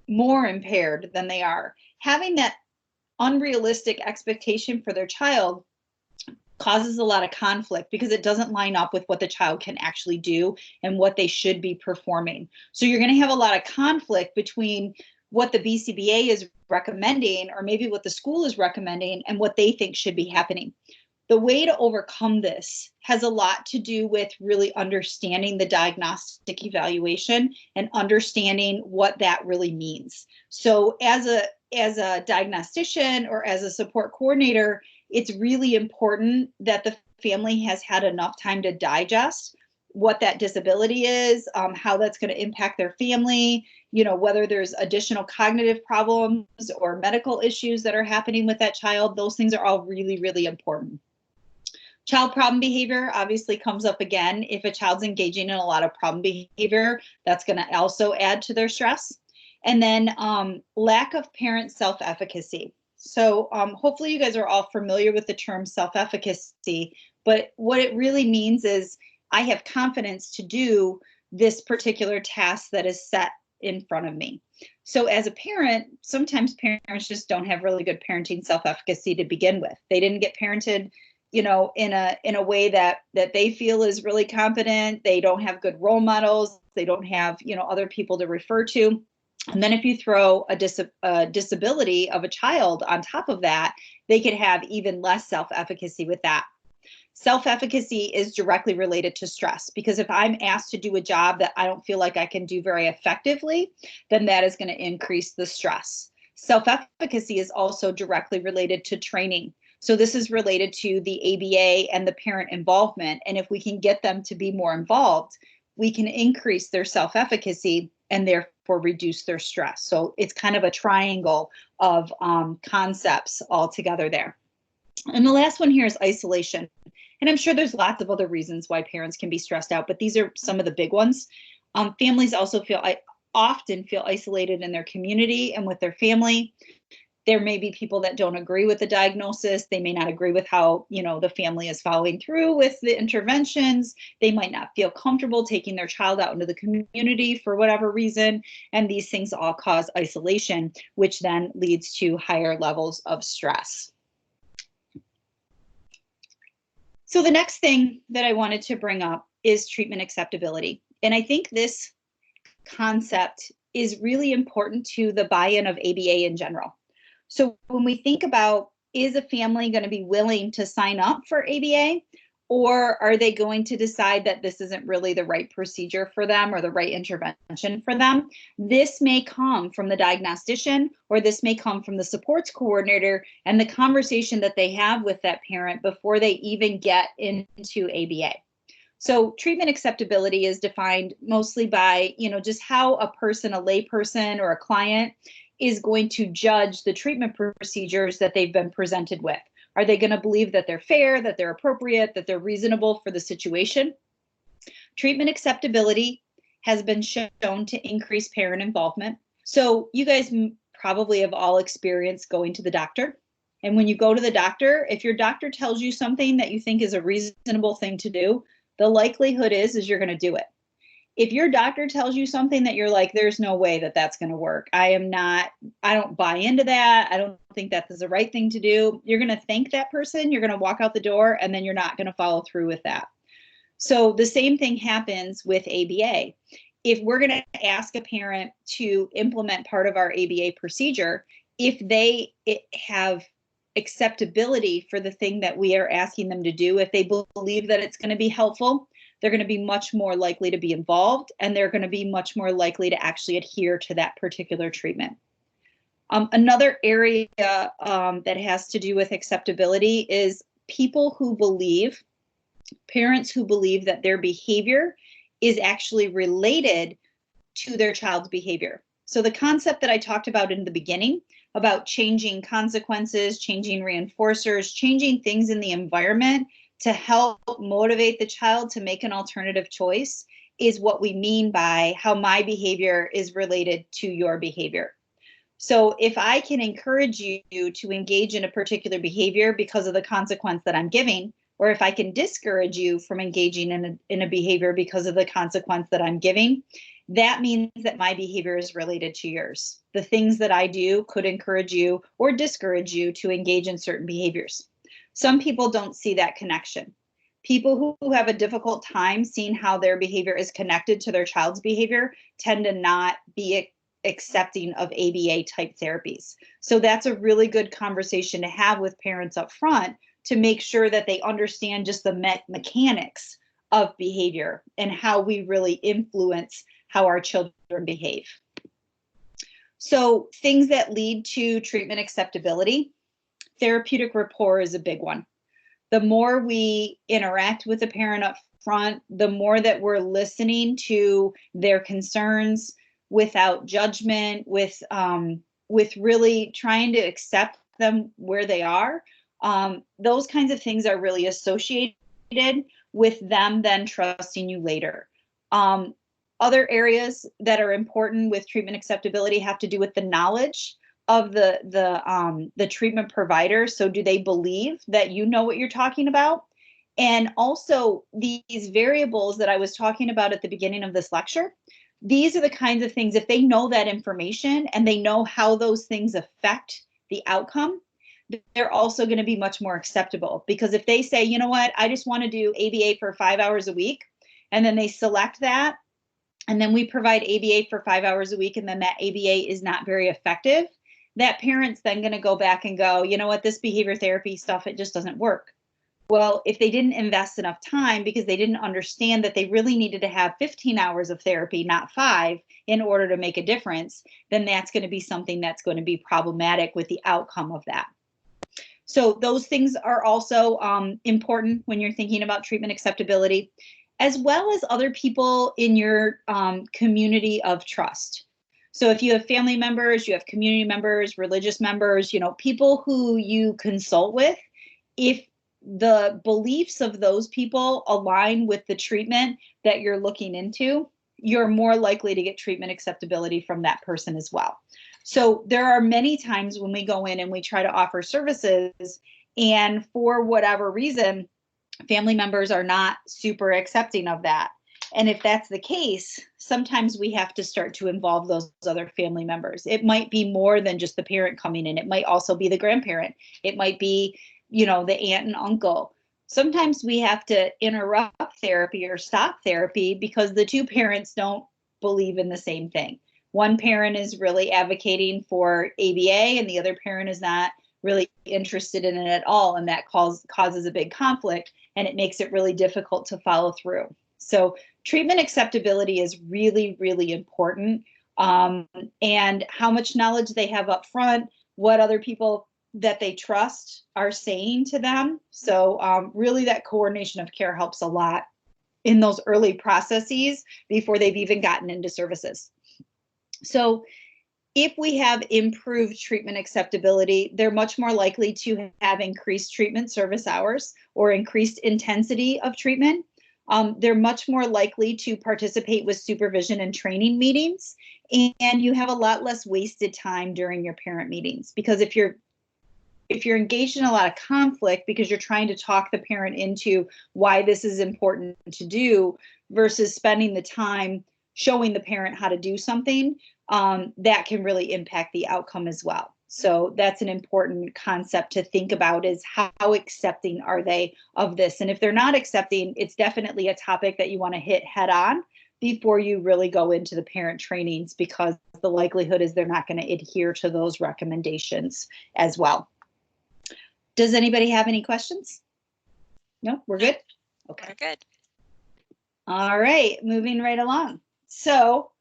more impaired than they are, having that unrealistic expectation for their child causes a lot of conflict because it doesn't line up with what the child can actually do and what they should be performing. So you're going to have a lot of conflict between what the BCBA is recommending, or maybe what the school is recommending, and what they think should be happening. The way to overcome this has a lot to do with really understanding the diagnostic evaluation and understanding what that really means. So as a diagnostician or as a support coordinator, it's really important that the family has had enough time to digest what that disability is, how that's going to impact their family, you know, whether there's additional cognitive problems or medical issues that are happening with that child. Those things are all really, really important. Child problem behavior obviously comes up again. If a child's engaging in a lot of problem behavior, that's going to also add to their stress. And then lack of parent self-efficacy. So hopefully you guys are all familiar with the term self-efficacy, but what it really means is I have confidence to do this particular task that is set in front of me. So as a parent, sometimes parents just don't have really good parenting self-efficacy to begin with. They didn't get parented in a way that they feel is really competent. They don't have good role models. They don't have, other people to refer to. And then if you throw a disability of a child on top of that, they could have even less self-efficacy with that. Self-efficacy is directly related to stress, because if I'm asked to do a job that I don't feel like I can do very effectively, then that is going to increase the stress. Self-efficacy is also directly related to training. So this is related to the ABA and the parent involvement. And if we can get them to be more involved, we can increase their self-efficacy and therefore reduce their stress. So it's kind of a triangle of concepts all together there. And the last one here is isolation. And I'm sure there's lots of other reasons why parents can be stressed out, but these are some of the big ones. Families also often feel isolated in their community and with their family. There may be people that don't agree with the diagnosis. They may not agree with how, the family is following through with the interventions. They might not feel comfortable taking their child out into the community for whatever reason. And these things all cause isolation, which then leads to higher levels of stress. So the next thing that I wanted to bring up is treatment acceptability. And I think this concept is really important to the buy-in of ABA in general. So when we think about, is a family going to be willing to sign up for ABA, or are they going to decide that this isn't really the right procedure for them or the right intervention for them? This may come from the diagnostician, or this may come from the supports coordinator and the conversation that they have with that parent before they even get into ABA. So treatment acceptability is defined mostly by, just how a person, a lay person or a client, is going to judge the treatment procedures that they've been presented with. Are they going to believe that they're fair, that they're appropriate, that they're reasonable for the situation? Treatment acceptability has been shown to increase parent involvement. So you guys probably have all experienced going to the doctor. And when you go to the doctor, if your doctor tells you something that you think is a reasonable thing to do, the likelihood is you're going to do it. If your doctor tells you something that you're like, there's no way that that's going to work, I don't buy into that, I don't think that is the right thing to do, you're going to thank that person, you're going to walk out the door, and then you're not going to follow through with that. So the same thing happens with ABA. If we're going to ask a parent to implement part of our ABA procedure, if they have acceptability for the thing that we are asking them to do, if they believe that it's going to be helpful, they're going to be much more likely to be involved, and they're going to be much more likely to actually adhere to that particular treatment. Another area that has to do with acceptability is parents who believe that their behavior is actually related to their child's behavior. So the concept that I talked about in the beginning about changing consequences, changing reinforcers, changing things in the environment to help motivate the child to make an alternative choice is what we mean by how my behavior is related to your behavior. So if I can encourage you to engage in a particular behavior because of the consequence that I'm giving, or if I can discourage you from engaging in a behavior because of the consequence that I'm giving, that means that my behavior is related to yours. The things that I do could encourage you or discourage you to engage in certain behaviors. Some people don't see that connection. People who have a difficult time seeing how their behavior is connected to their child's behavior tend to not be accepting of ABA type therapies. So that's a really good conversation to have with parents up front to make sure that they understand just the mechanics of behavior and how we really influence how our children behave. So things that lead to treatment acceptability. Therapeutic rapport is a big one. The more we interact with the parent up front, the more that we're listening to their concerns without judgment, with really trying to accept them where they are. Those kinds of things are really associated with them then trusting you later. Other areas that are important with treatment acceptability have to do with the knowledge of the treatment provider. So do they believe that you know what you're talking about? And also these variables that I was talking about at the beginning of this lecture, these are the kinds of things, if they know that information and they know how those things affect the outcome, they're also going to be much more acceptable. Because if they say, you know what, I just want to do ABA for 5 hours a week, and then they select that, and then we provide ABA for 5 hours a week, and then that ABA is not very effective, that parent's then going to go back and go, you know what, this behavior therapy stuff, it just doesn't work. Well, if they didn't invest enough time because they didn't understand that they really needed to have 15 hours of therapy, not 5, in order to make a difference, then that's going to be something that's going to be problematic with the outcome of that. So those things are also important when you're thinking about treatment acceptability, as well as other people in your community of trust. So if you have family members, you have community members, religious members, people who you consult with, if the beliefs of those people align with the treatment that you're looking into, you're more likely to get treatment acceptability from that person as well. So there are many times when we go in and we try to offer services, and for whatever reason, family members are not super accepting of that. And if that's the case, sometimes we have to start to involve those other family members. It might be more than just the parent coming in. It might also be the grandparent. It might be, the aunt and uncle. Sometimes we have to interrupt therapy or stop therapy because the two parents don't believe in the same thing. One parent is really advocating for ABA and the other parent is not really interested in it at all. And that causes a big conflict, and it makes it really difficult to follow through. So treatment acceptability is really, really important. And how much knowledge they have up front, what other people that they trust are saying to them. So really that coordination of care helps a lot in those early processes before they've even gotten into services. So if we have improved treatment acceptability, they're much more likely to have increased treatment service hours or increased intensity of treatment. They're much more likely to participate with supervision and training meetings, and you have a lot less wasted time during your parent meetings. Because if you're engaged in a lot of conflict because you're trying to talk the parent into why this is important to do versus spending the time showing the parent how to do something, that can really impact the outcome as well. So that's an important concept to think about, is how accepting are they of this? And if they're not accepting, it's definitely a topic that you want to hit head on before you really go into the parent trainings, because the likelihood is they're not going to adhere to those recommendations as well. Does anybody have any questions? No, we're good? Okay. We're good. All right, moving right along. So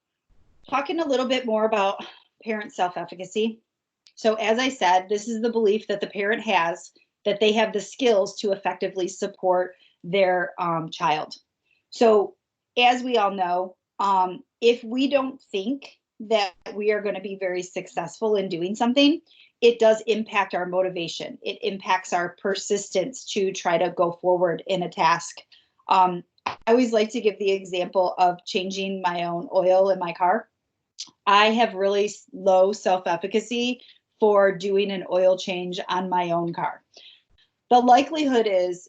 talking a little bit more about parent self-efficacy. So as I said, this is the belief that the parent has that they have the skills to effectively support their child. So as we all know, if we don't think that we are going to be very successful in doing something, it does impact our motivation. It impacts our persistence to try to go forward in a task. I always like to give the example of changing my own oil in my car. I have really low self-efficacy for doing an oil change on my own car. The likelihood is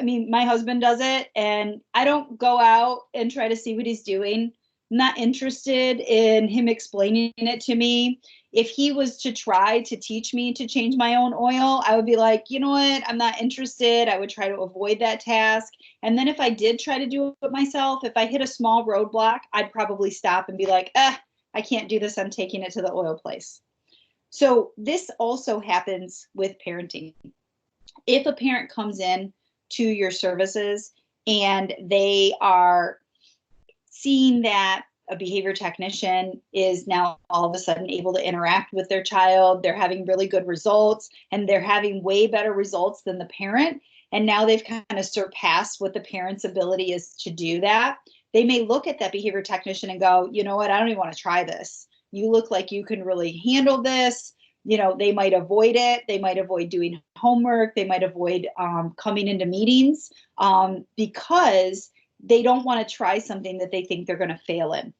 my husband does it, and I don't go out and try to see what he's doing. I'm not interested in him explaining it to me. If he was to try to teach me to change my own oil, I would be like, you know what, I'm not interested. I would try to avoid that task. And then if I did try to do it myself, if I hit a small roadblock, I'd probably stop and be like, I can't do this. I'm taking it to the oil place. So this also happens with parenting. If a parent comes in to your services and they are seeing that a behavior technician is now all of a sudden able to interact with their child, they're having really good results, and they're having way better results than the parent, and now they've kind of surpassed what the parent's ability is to do that, they may look at that behavior technician and go, you know what, I don't even want to try this. You look like you can really handle this. They might avoid it. They might avoid doing homework. They might avoid coming into meetings because they don't want to try something that they think they're going to fail in.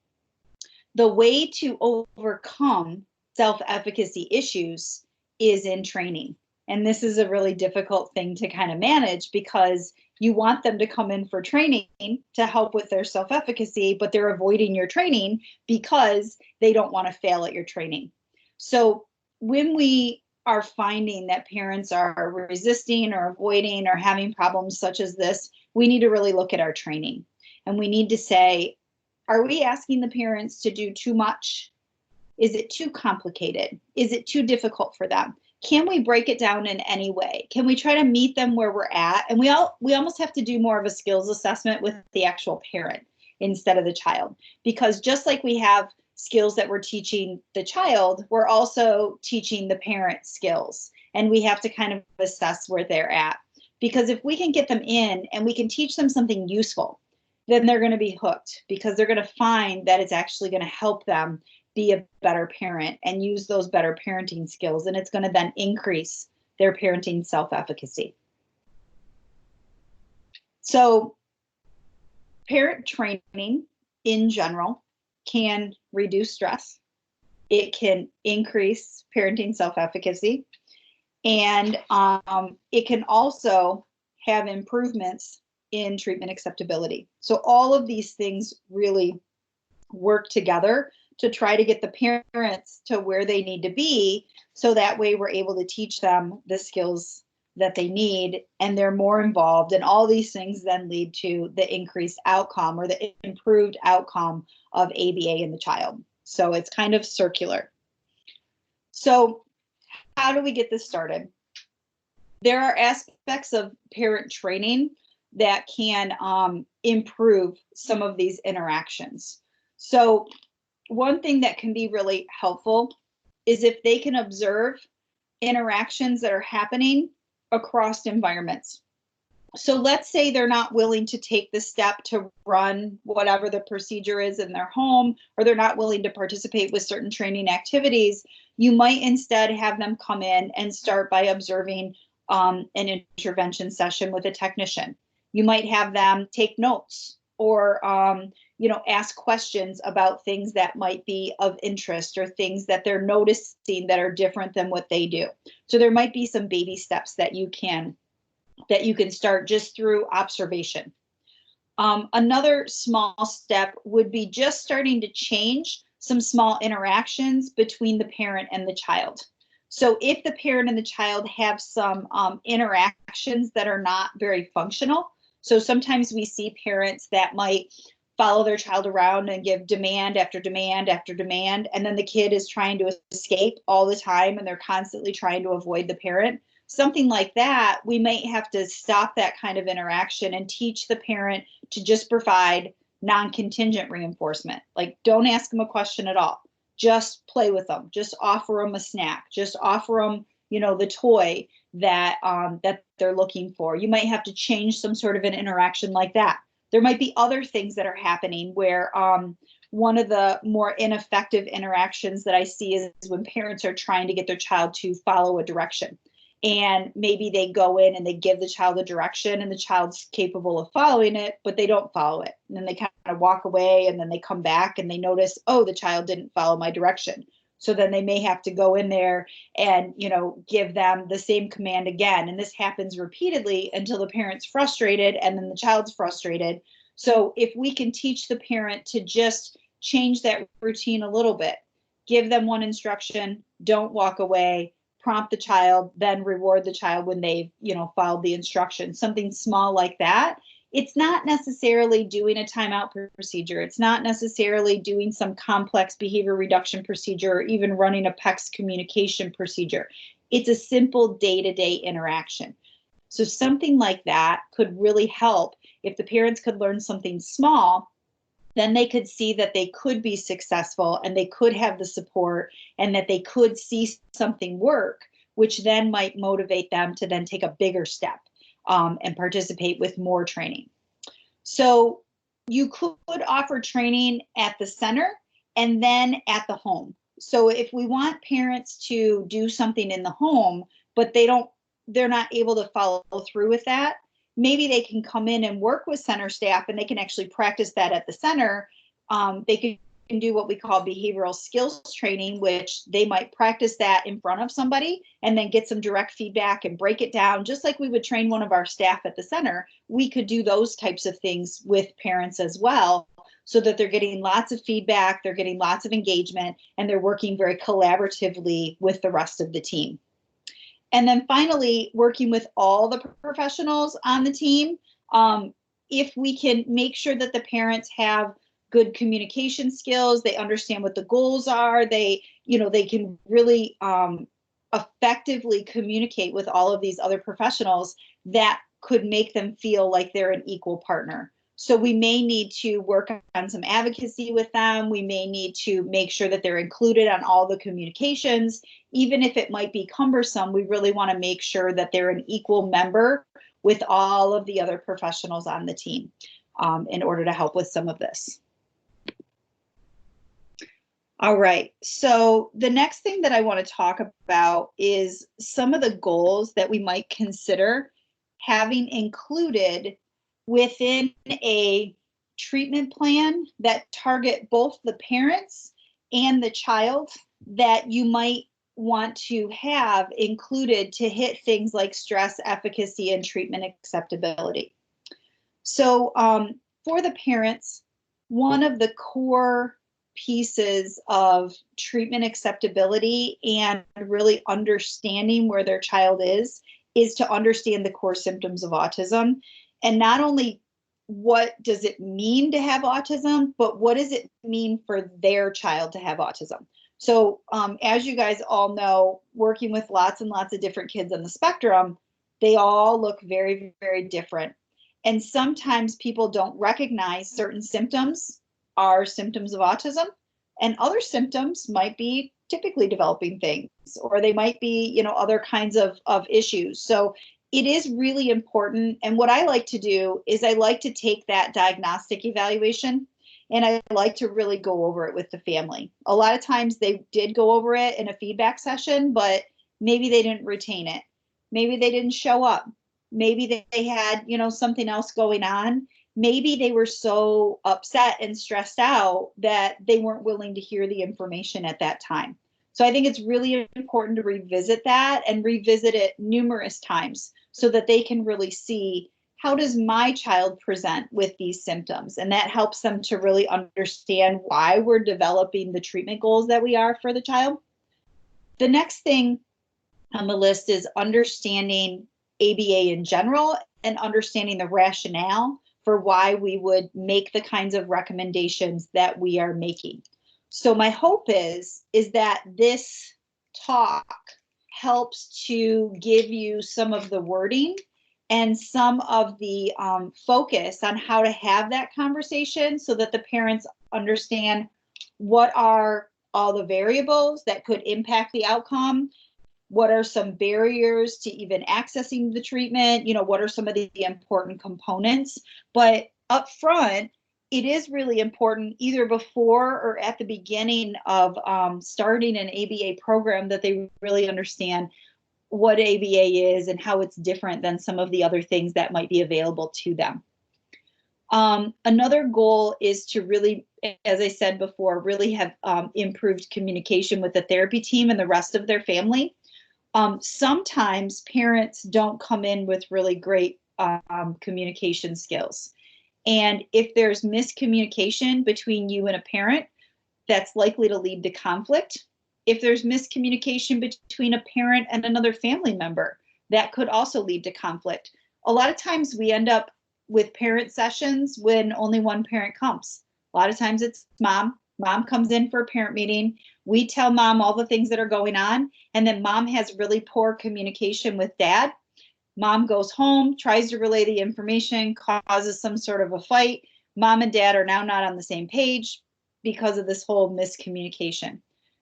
The way to overcome self-efficacy issues is in training. And this is a really difficult thing to kind of manage, because you want them to come in for training to help with their self-efficacy, but they're avoiding your training because they don't want to fail at your training. So when we are finding that parents are resisting or avoiding or having problems such as this, we need to really look at our training. And we need to say, are we asking the parents to do too much? Is it too complicated? Is it too difficult for them? Can we break it down in any way? Can we try to meet them where we're at? And we almost have to do more of a skills assessment with the actual parent instead of the child, because just like we have skills that we're teaching the child, we're also teaching the parent skills, and we have to kind of assess where they're at. Because if we can get them in and we can teach them something useful, then they're going to be hooked, because they're going to find that it's actually going to help them be a better parent and use those better parenting skills, and it's going to then increase their parenting self-efficacy. So parent training in general can reduce stress. It can increase parenting self-efficacy, and it can also have improvements in treatment acceptability. So all of these things really work together to try to get the parents to where they need to be, so that way we're able to teach them the skills that they need, and they're more involved, and all these things then lead to the increased outcome or the improved outcome of ABA in the child. So it's kind of circular. So how do we get this started? There are aspects of parent training that can improve some of these interactions. So one thing that can be really helpful is if they can observe interactions that are happening across environments. So let's say they're not willing to take the step to run whatever the procedure is in their home, or they're not willing to participate with certain training activities. You might instead have them come in and start by observing an intervention session with a technician. You might have them take notes, or ask questions about things that might be of interest, or things that they're noticing that are different than what they do. So there might be some baby steps that you can start just through observation. Another small step would be just starting to change some small interactions between the parent and the child. So if the parent and the child have some interactions that are not very functional, so sometimes we see parents that might follow their child around and give demand after demand after demand, and then the kid is trying to escape all the time, and they're constantly trying to avoid the parent. Something like that, we might have to stop that kind of interaction and teach the parent to just provide non-contingent reinforcement. Like, don't ask them a question at all. Just play with them. Just offer them a snack. Just offer them, the toy that that they're looking for. You might have to change some sort of an interaction like that. There might be other things that are happening where one of the more ineffective interactions that I see is when parents are trying to get their child to follow a direction. And maybe they go in and they give the child a direction, and the child's capable of following it, but they don't follow it. And then they kind of walk away, and then they come back and they notice, oh, the child didn't follow my direction. So then they may have to go in there and, give them the same command again. And this happens repeatedly until the parent's frustrated, and then the child's frustrated. So if we can teach the parent to just change that routine a little bit, give them one instruction, don't walk away, prompt the child, then reward the child when they've, followed the instructions, something small like that. It's not necessarily doing a timeout procedure. It's not necessarily doing some complex behavior reduction procedure, or even running a PECS communication procedure. It's a simple day-to-day interaction. So something like that could really help. If the parents could learn something small, then they could see that they could be successful, and they could have the support, and that they could see something work, which then might motivate them to then take a bigger step and participate with more training. So you could offer training at the center and then at the home. So if we want parents to do something in the home, but they're not able to follow through with that, maybe they can come in and work with center staff, and they can actually practice that at the center. They can do what we call behavioral skills training, which they might practice that in front of somebody and then get some direct feedback and break it down. Just like we would train one of our staff at the center, we could do those types of things with parents as well, so that they're getting lots of feedback, they're getting lots of engagement, and they're working very collaboratively with the rest of the team. And then finally, working with all the professionals on the team, if we can make sure that the parents have good communication skills, they understand what the goals are, they can really effectively communicate with all of these other professionals, that could make them feel like they're an equal partner. So we may need to work on some advocacy with them. We may need to make sure that they're included on all the communications. Even if it might be cumbersome, we really want to make sure that they're an equal member with all of the other professionals on the team in order to help with some of this. All right, so the next thing that I want to talk about is some of the goals that we might consider having included within a treatment plan that target both the parents and the child, that you might want to have included to hit things like stress, efficacy, and treatment acceptability. So for the parents, one of the core pieces of treatment acceptability and really understanding where their child is to understand the core symptoms of autism. And not only what does it mean to have autism, but what does it mean for their child to have autism? So as you guys all know, working with lots and lots of different kids on the spectrum, they all look very, very different. And sometimes people don't recognize certain symptoms are symptoms of autism, and other symptoms might be typically developing things, or they might be, other kinds of issues. So it is really important. And what I like to do is I like to take that diagnostic evaluation and I like to really go over it with the family. A lot of times they did go over it in a feedback session, but maybe they didn't retain it. Maybe they didn't show up. Maybe they had, something else going on. Maybe they were so upset and stressed out that they weren't willing to hear the information at that time. So I think it's really important to revisit that and revisit it numerous times so that they can really see, how does my child present with these symptoms? And that helps them to really understand why we're developing the treatment goals that we are for the child. The next thing on the list is understanding ABA in general and understanding the rationale for why we would make the kinds of recommendations that we are making. So my hope is that this talk helps to give you some of the wording and some of the focus on how to have that conversation so that the parents understand what are all the variables that could impact the outcome. What are some barriers to even accessing the treatment? What are some of the important components? But up front, it is really important either before or at the beginning of starting an ABA program that they really understand what ABA is and how it's different than some of the other things that might be available to them. Another goal is to really, as I said before, really have improved communication with the therapy team and the rest of their family. Sometimes parents don't come in with really great communication skills. And if there's miscommunication between you and a parent, that's likely to lead to conflict. If there's miscommunication between a parent and another family member, that could also lead to conflict. A lot of times we end up with parent sessions when only one parent comes. A lot of times it's mom. Mom comes in for a parent meeting. We tell mom all the things that are going on, and then mom has really poor communication with dad. Mom goes home, tries to relay the information, causes some sort of a fight. Mom and dad are now not on the same page because of this whole miscommunication.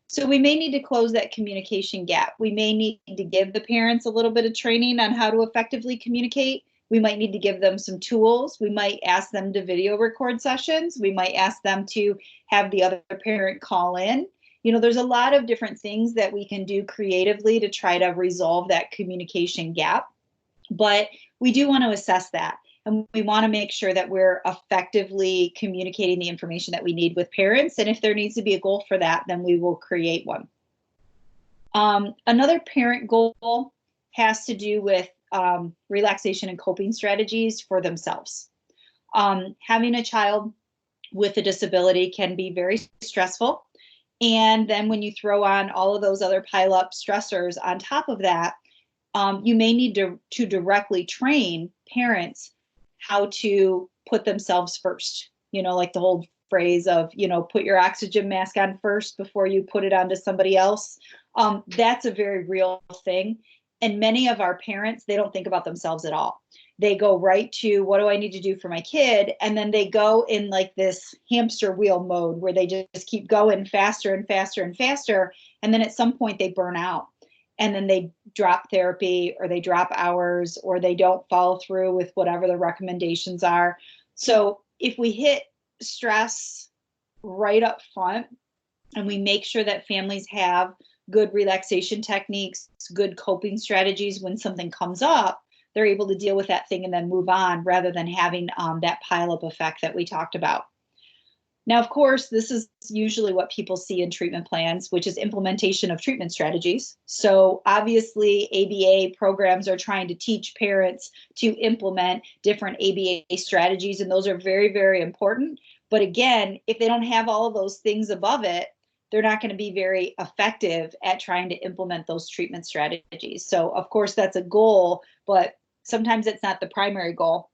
So we may need to close that communication gap. We may need to give the parents a little bit of training on how to effectively communicate. We might need to give them some tools. We might ask them to video record sessions. We might ask them to have the other parent call in. There's a lot of different things that we can do creatively to try to resolve that communication gap. But we do want to assess that. And we want to make sure that we're effectively communicating the information that we need with parents. And if there needs to be a goal for that, then we will create one. Another parent goal has to do with relaxation and coping strategies for themselves. Having a child with a disability can be very stressful. And then when you throw on all of those other pile-up stressors on top of that, you may need to directly train parents how to put themselves first. Like the whole phrase of, put your oxygen mask on first before you put it onto somebody else. That's a very real thing. And many of our parents, they don't think about themselves at all. They go right to, what do I need to do for my kid? And then they go in like this hamster wheel mode where they just keep going faster and faster and faster. And then at some point they burn out. And then they drop therapy, or they drop hours, or they don't follow through with whatever the recommendations are. So if we hit stress right up front, and we make sure that families have good relaxation techniques, good coping strategies when something comes up, they're able to deal with that thing and then move on, rather than having that pileup effect that we talked about. Now, of course, this is usually what people see in treatment plans, which is implementation of treatment strategies. So obviously, ABA programs are trying to teach parents to implement different ABA strategies, and those are very, very important. But again, if they don't have all of those things above it, they're not going to be very effective at trying to implement those treatment strategies. So of course, that's a goal, but sometimes it's not the primary goal.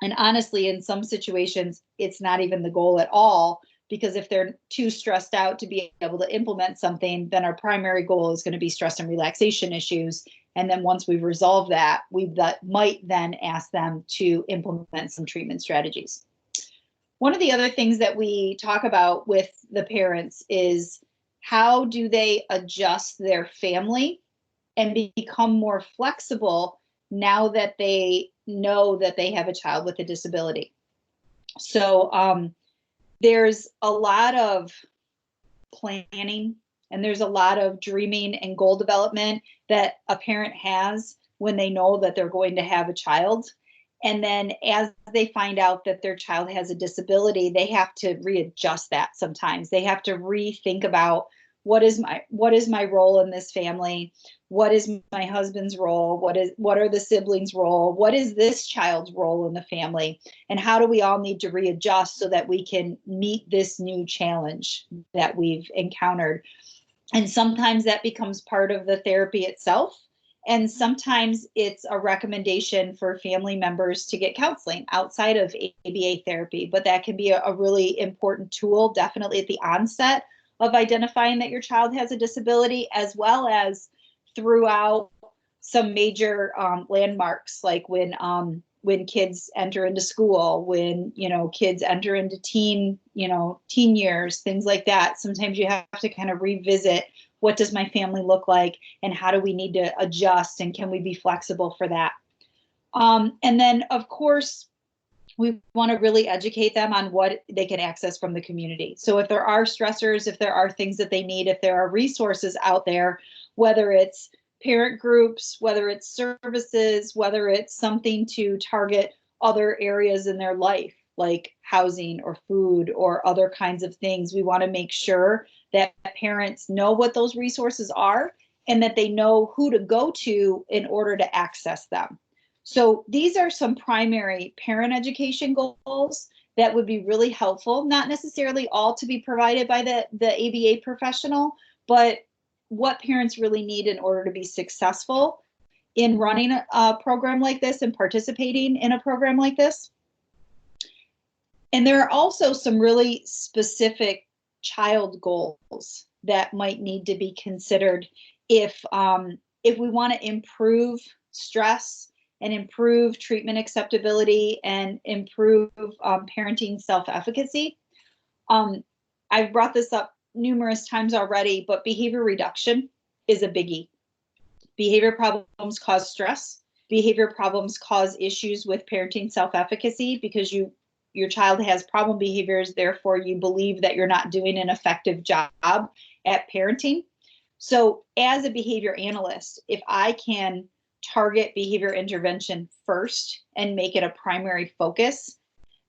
And honestly, in some situations, it's not even the goal at all, because if they're too stressed out to be able to implement something, then our primary goal is going to be stress and relaxation issues. And then once we've resolved that, we might then ask them to implement some treatment strategies. One of the other things that we talk about with the parents is, how do they adjust their family and become more flexible now that they know that they have a child with a disability? So there's a lot of planning, and there's a lot of dreaming and goal development that a parent has when they know that they're going to have a child. And then as they find out that their child has a disability, they have to readjust that sometimes. They have to rethink about, what is my role in this family? What is my husband's role? What are the siblings' role? What is this child's role in the family? And how do we all need to readjust so that we can meet this new challenge that we've encountered? And sometimes that becomes part of the therapy itself. And sometimes it's a recommendation for family members to get counseling outside of ABA therapy. But that can be a really important tool, definitely at the onset of identifying that your child has a disability, as well as throughout some major landmarks, like when kids enter into school, when kids enter into teen years, things like that. Sometimes you have to kind of revisit, what does my family look like, and how do we need to adjust, and can we be flexible for that? And then, of course, we want to really educate them on what they can access from the community. So if there are stressors, if there are things that they need, if there are resources out there, whether it's parent groups, whether it's services, whether it's something to target other areas in their life, like housing or food or other kinds of things, we want to make sure that parents know what those resources are, and that they know who to go to in order to access them. So these are some primary parent education goals that would be really helpful, not necessarily all to be provided by the ABA professional, but what parents really need in order to be successful in running a program like this and participating in a program like this. And there are also some really specific child goals that might need to be considered if we want to improve stress and improve treatment acceptability and improve parenting self-efficacy. I've brought this up numerous times already, but behavior reduction is a biggie. Behavior problems cause stress. Behavior problems cause issues with parenting self-efficacy, because your child has problem behaviors, therefore you believe that you're not doing an effective job at parenting. So as a behavior analyst, if I can target behavior intervention first and make it a primary focus,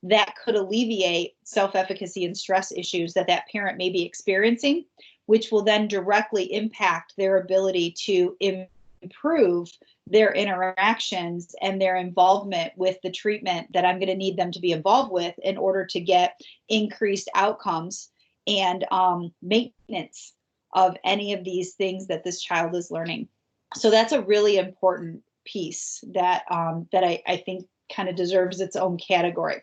that could alleviate self-efficacy and stress issues that parent may be experiencing, which will then directly impact their ability to improve their interactions and their involvement with the treatment that I'm going to need them to be involved with in order to get increased outcomes and maintenance of any of these things that this child is learning. So that's a really important piece that I think kind of deserves its own category.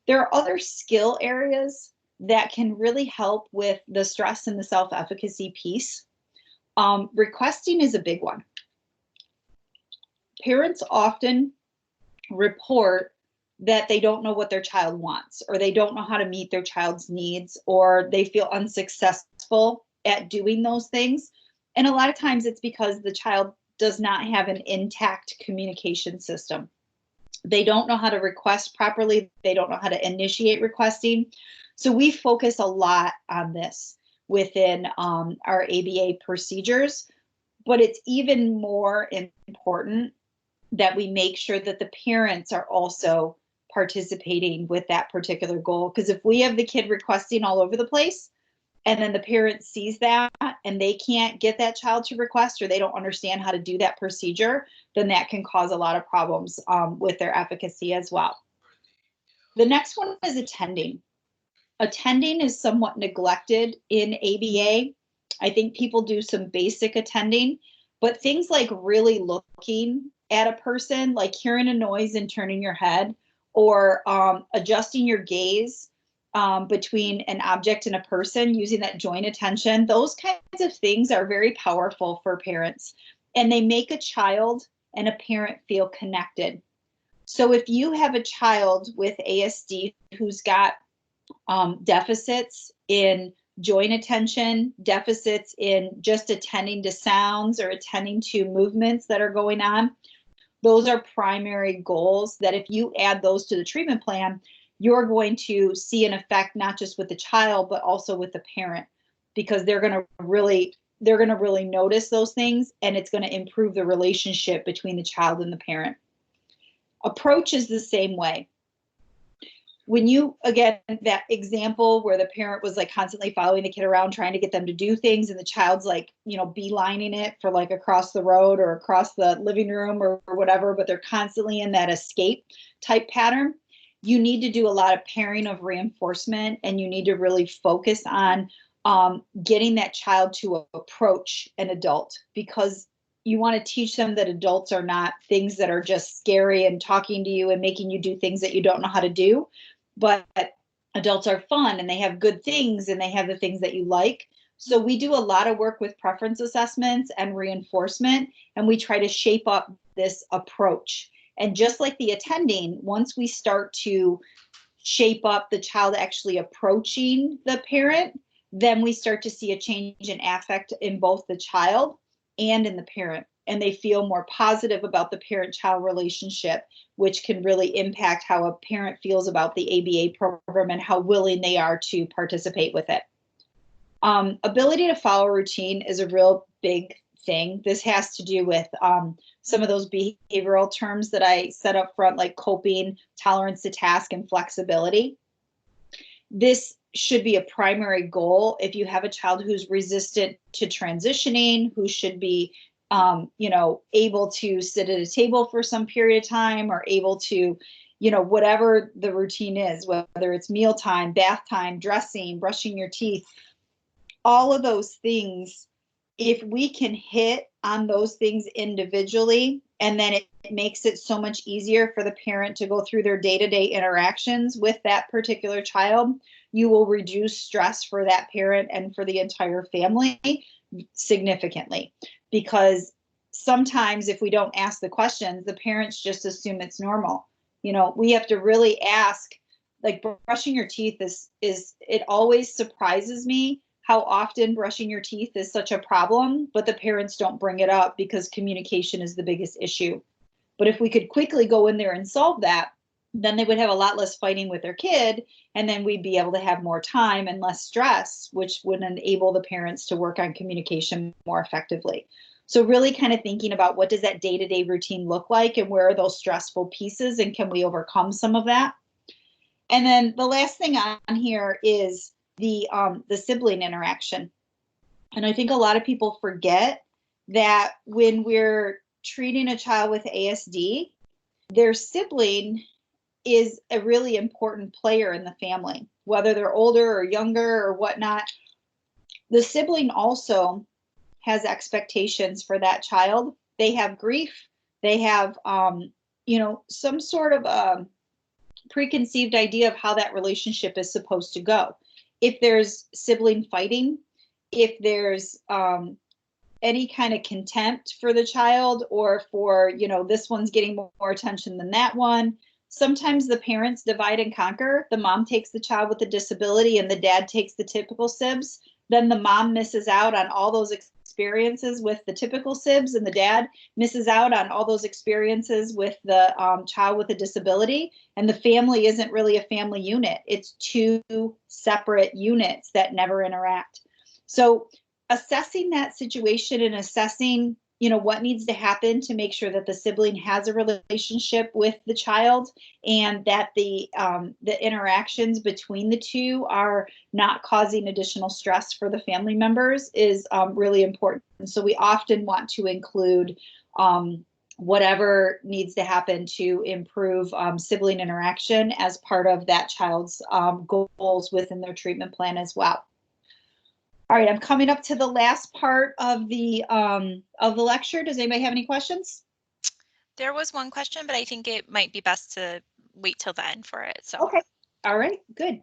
There are other skill areas that can really help with the stress and the self-efficacy piece. Requesting is a big one. Parents often report that they don't know what their child wants, or they don't know how to meet their child's needs, or they feel unsuccessful at doing those things. And a lot of times it's because the child does not have an intact communication system. They don't know how to request properly. They don't know how to initiate requesting. So we focus a lot on this within our ABA procedures, but it's even more important that we make sure that the parents are also participating with that particular goal. Because if we have the kid requesting all over the place, and then the parent sees that and they can't get that child to request, or they don't understand how to do that procedure, then that can cause a lot of problems with their efficacy as well. The next one is attending. Attending is somewhat neglected in ABA. I think people do some basic attending, but things like really looking at a person, like hearing a noise and turning your head, or adjusting your gaze between an object and a person, using that joint attention, those kinds of things are very powerful for parents, and they make a child and a parent feel connected. So if you have a child with ASD who's got deficits in joint attention, deficits in just attending to sounds or attending to movements that are going on, those are primary goals that if you add those to the treatment plan, you're going to see an effect not just with the child, but also with the parent, because they're going to really notice those things, and it's going to improve the relationship between the child and the parent. Approach is the same way. When you, again, that example where the parent was like constantly following the kid around trying to get them to do things, and the child's like, beelining it for like across the road or across the living room or whatever, but they're constantly in that escape type pattern, you need to do a lot of pairing of reinforcement, and you need to really focus on getting that child to approach an adult, because you want to teach them that adults are not things that are just scary and talking to you and making you do things that you don't know how to do. But adults are fun, and they have good things, and they have the things that you like. So we do a lot of work with preference assessments and reinforcement, and we try to shape up this approach. And just like the attending, once we start to shape up the child actually approaching the parent, then we start to see a change in affect in both the child and in the parent, and they feel more positive about the parent-child relationship, which can really impact how a parent feels about the ABA program and how willing they are to participate with it. Ability to follow routine is a real big thing. This has to do with some of those behavioral terms that I said up front, like coping, tolerance to task, and flexibility. This should be a primary goal if you have a child who's resistant to transitioning, who should be able to sit at a table for some period of time, or able to, whatever the routine is, whether it's mealtime, bath time, dressing, brushing your teeth, all of those things. If we can hit on those things individually, and then it makes it so much easier for the parent to go through their day-to-day interactions with that particular child, you will reduce stress for that parent and for the entire family significantly. Because sometimes if we don't ask the questions, the parents just assume it's normal. We have to really ask, like brushing your teeth is it always surprises me how often brushing your teeth is such a problem, but the parents don't bring it up because communication is the biggest issue. But if we could quickly go in there and solve that, then they would have a lot less fighting with their kid, and then we'd be able to have more time and less stress, which would enable the parents to work on communication more effectively. So really kind of thinking about, what does that day-to-day routine look like, and where are those stressful pieces, and can we overcome some of that? And then the last thing on here is the sibling interaction. And I think a lot of people forget that when we're treating a child with ASD, their sibling is a really important player in the family, whether they're older or younger or whatnot. The sibling also has expectations for that child. They have grief. They have, some sort of a preconceived idea of how that relationship is supposed to go. If there's sibling fighting, if there's any kind of contempt for the child, or for, this one's getting more attention than that one. Sometimes the parents divide and conquer. The mom takes the child with a disability and the dad takes the typical sibs. Then the mom misses out on all those experiences with the typical sibs, and the dad misses out on all those experiences with the child with a disability. And the family isn't really a family unit. It's two separate units that never interact. So assessing that situation and assessing, what needs to happen to make sure that the sibling has a relationship with the child, and that the interactions between the two are not causing additional stress for the family members is really important. So we often want to include whatever needs to happen to improve sibling interaction as part of that child's goals within their treatment plan as well. All right, I'm coming up to the last part of the lecture. Does anybody have any questions? There was one question, but I think it might be best to wait till the end for it. So okay, all right, good.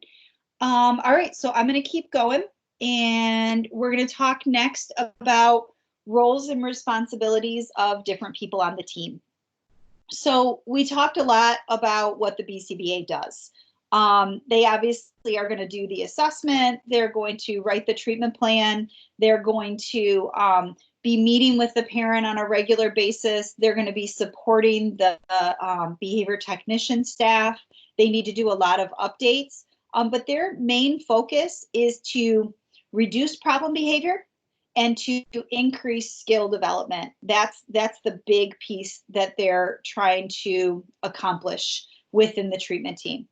All right, so I'm going to keep going, and we're going to talk next about roles and responsibilities of different people on the team. So we talked a lot about what the BCBA does. They obviously are going to do the assessment. They're going to write the treatment plan. They're going to be meeting with the parent on a regular basis. They're going to be supporting the behavior technician staff. They need to do a lot of updates, but their main focus is to reduce problem behavior and to increase skill development. That's the big piece that they're trying to accomplish within the treatment team.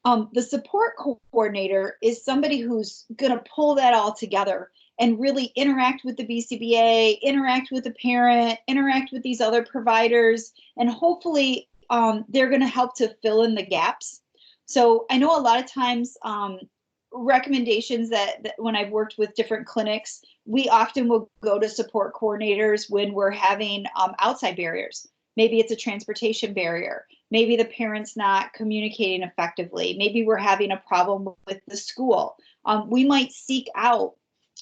The support coordinator is somebody who's going to pull that all together and really interact with the BCBA, interact with the parent, interact with these other providers, and hopefully they're going to help to fill in the gaps. So I know a lot of times recommendations that when I've worked with different clinics, we often will go to support coordinators when we're having outside barriers. Maybe it's a transportation barrier. Maybe the parent's not communicating effectively. Maybe we're having a problem with the school. We might seek out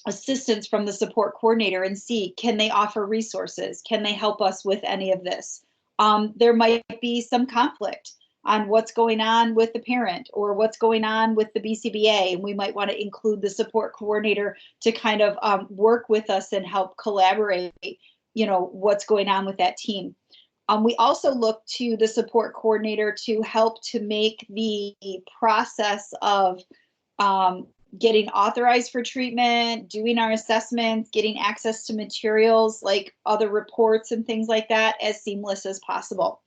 assistance from the support coordinator and see, can they offer resources? Can they help us with any of this? There might be some conflict on what's going on with the parent or what's going on with the BCBA, and we might want to include the support coordinator to kind of work with us and help collaborate, what's going on with that team. We also look to the support coordinator to help to make the process of getting authorized for treatment, doing our assessments, getting access to materials like other reports and things like that as seamless as possible.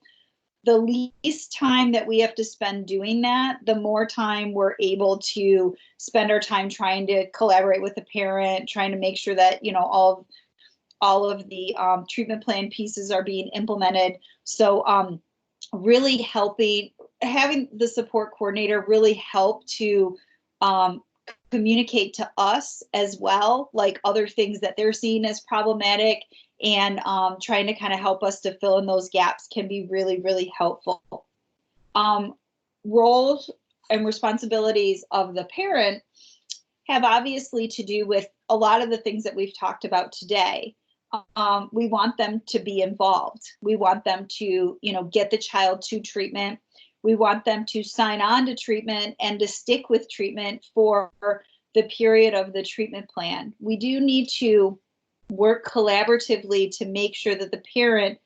The least time that we have to spend doing that, the more time we're able to spend our time trying to collaborate with the parent, trying to make sure that, all of the treatment plan pieces are being implemented. So really having the support coordinator really help to communicate to us as well, like other things that they're seeing as problematic, and trying to kind of help us to fill in those gaps can be really, really helpful. Roles and responsibilities of the parent have obviously to do with a lot of the things that we've talked about today. We want them to be involved. We want them to, get the child to treatment. We want them to sign on to treatment and to stick with treatment for the period of the treatment plan. We do need to work collaboratively to make sure that the parent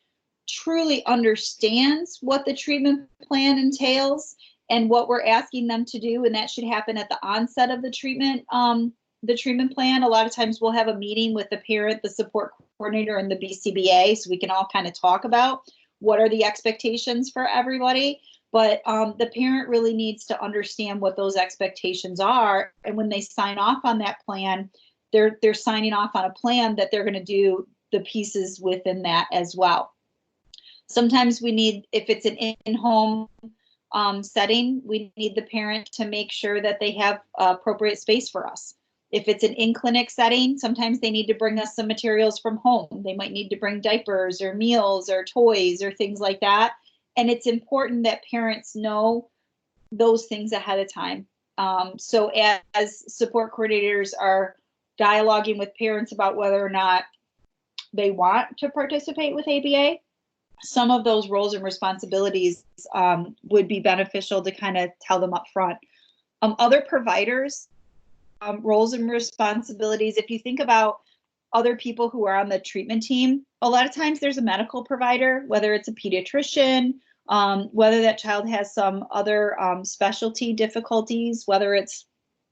truly understands what the treatment plan entails and what we're asking them to do, and that should happen at the onset of the treatment plan. A lot of times we'll have a meeting with the parent, the support coordinator, and the BCBA, so we can all kind of talk about what are the expectations for everybody. But the parent really needs to understand what those expectations are, and when they sign off on that plan, they're signing off on a plan that they're going to do the pieces within that as well. Sometimes we need, if it's an in-home setting, we need the parent to make sure that they have appropriate space for us. If it's an in-clinic setting, sometimes they need to bring us some materials from home. They might need to bring diapers or meals or toys or things like that. And it's important that parents know those things ahead of time. So as support coordinators are dialoguing with parents about whether or not they want to participate with ABA, some of those roles and responsibilities would be beneficial to kind of tell them up front. Other providers, roles and responsibilities, if you think about other people who are on the treatment team, a lot of times there's a medical provider, whether it's a pediatrician, whether that child has some other specialty difficulties, whether it's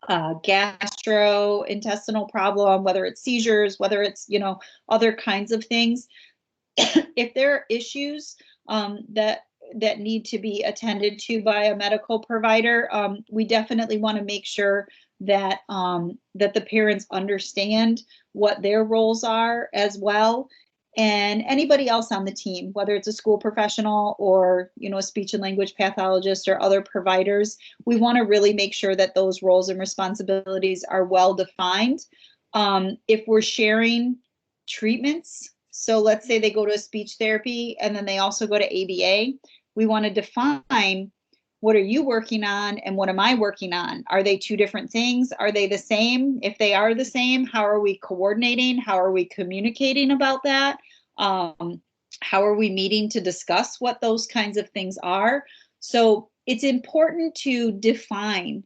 gastrointestinal problem, whether it's seizures, whether it's, you know, other kinds of things. If there are issues that need to be attended to by a medical provider, we definitely want to make sure that that the parents understand what their roles are as well, and anybody else on the team, whether it's a school professional or, you know, a speech and language pathologist or other providers, we want to really make sure that those roles and responsibilities are well defined. If we're sharing treatments, so let's say they go to a speech therapy and then they also go to ABA, we want to define, what are you working on and what am I working on? Are they two different things? Are they the same? If they are the same, how are we coordinating? How are we communicating about that? How are we meeting to discuss what those kinds of things are? So it's important to define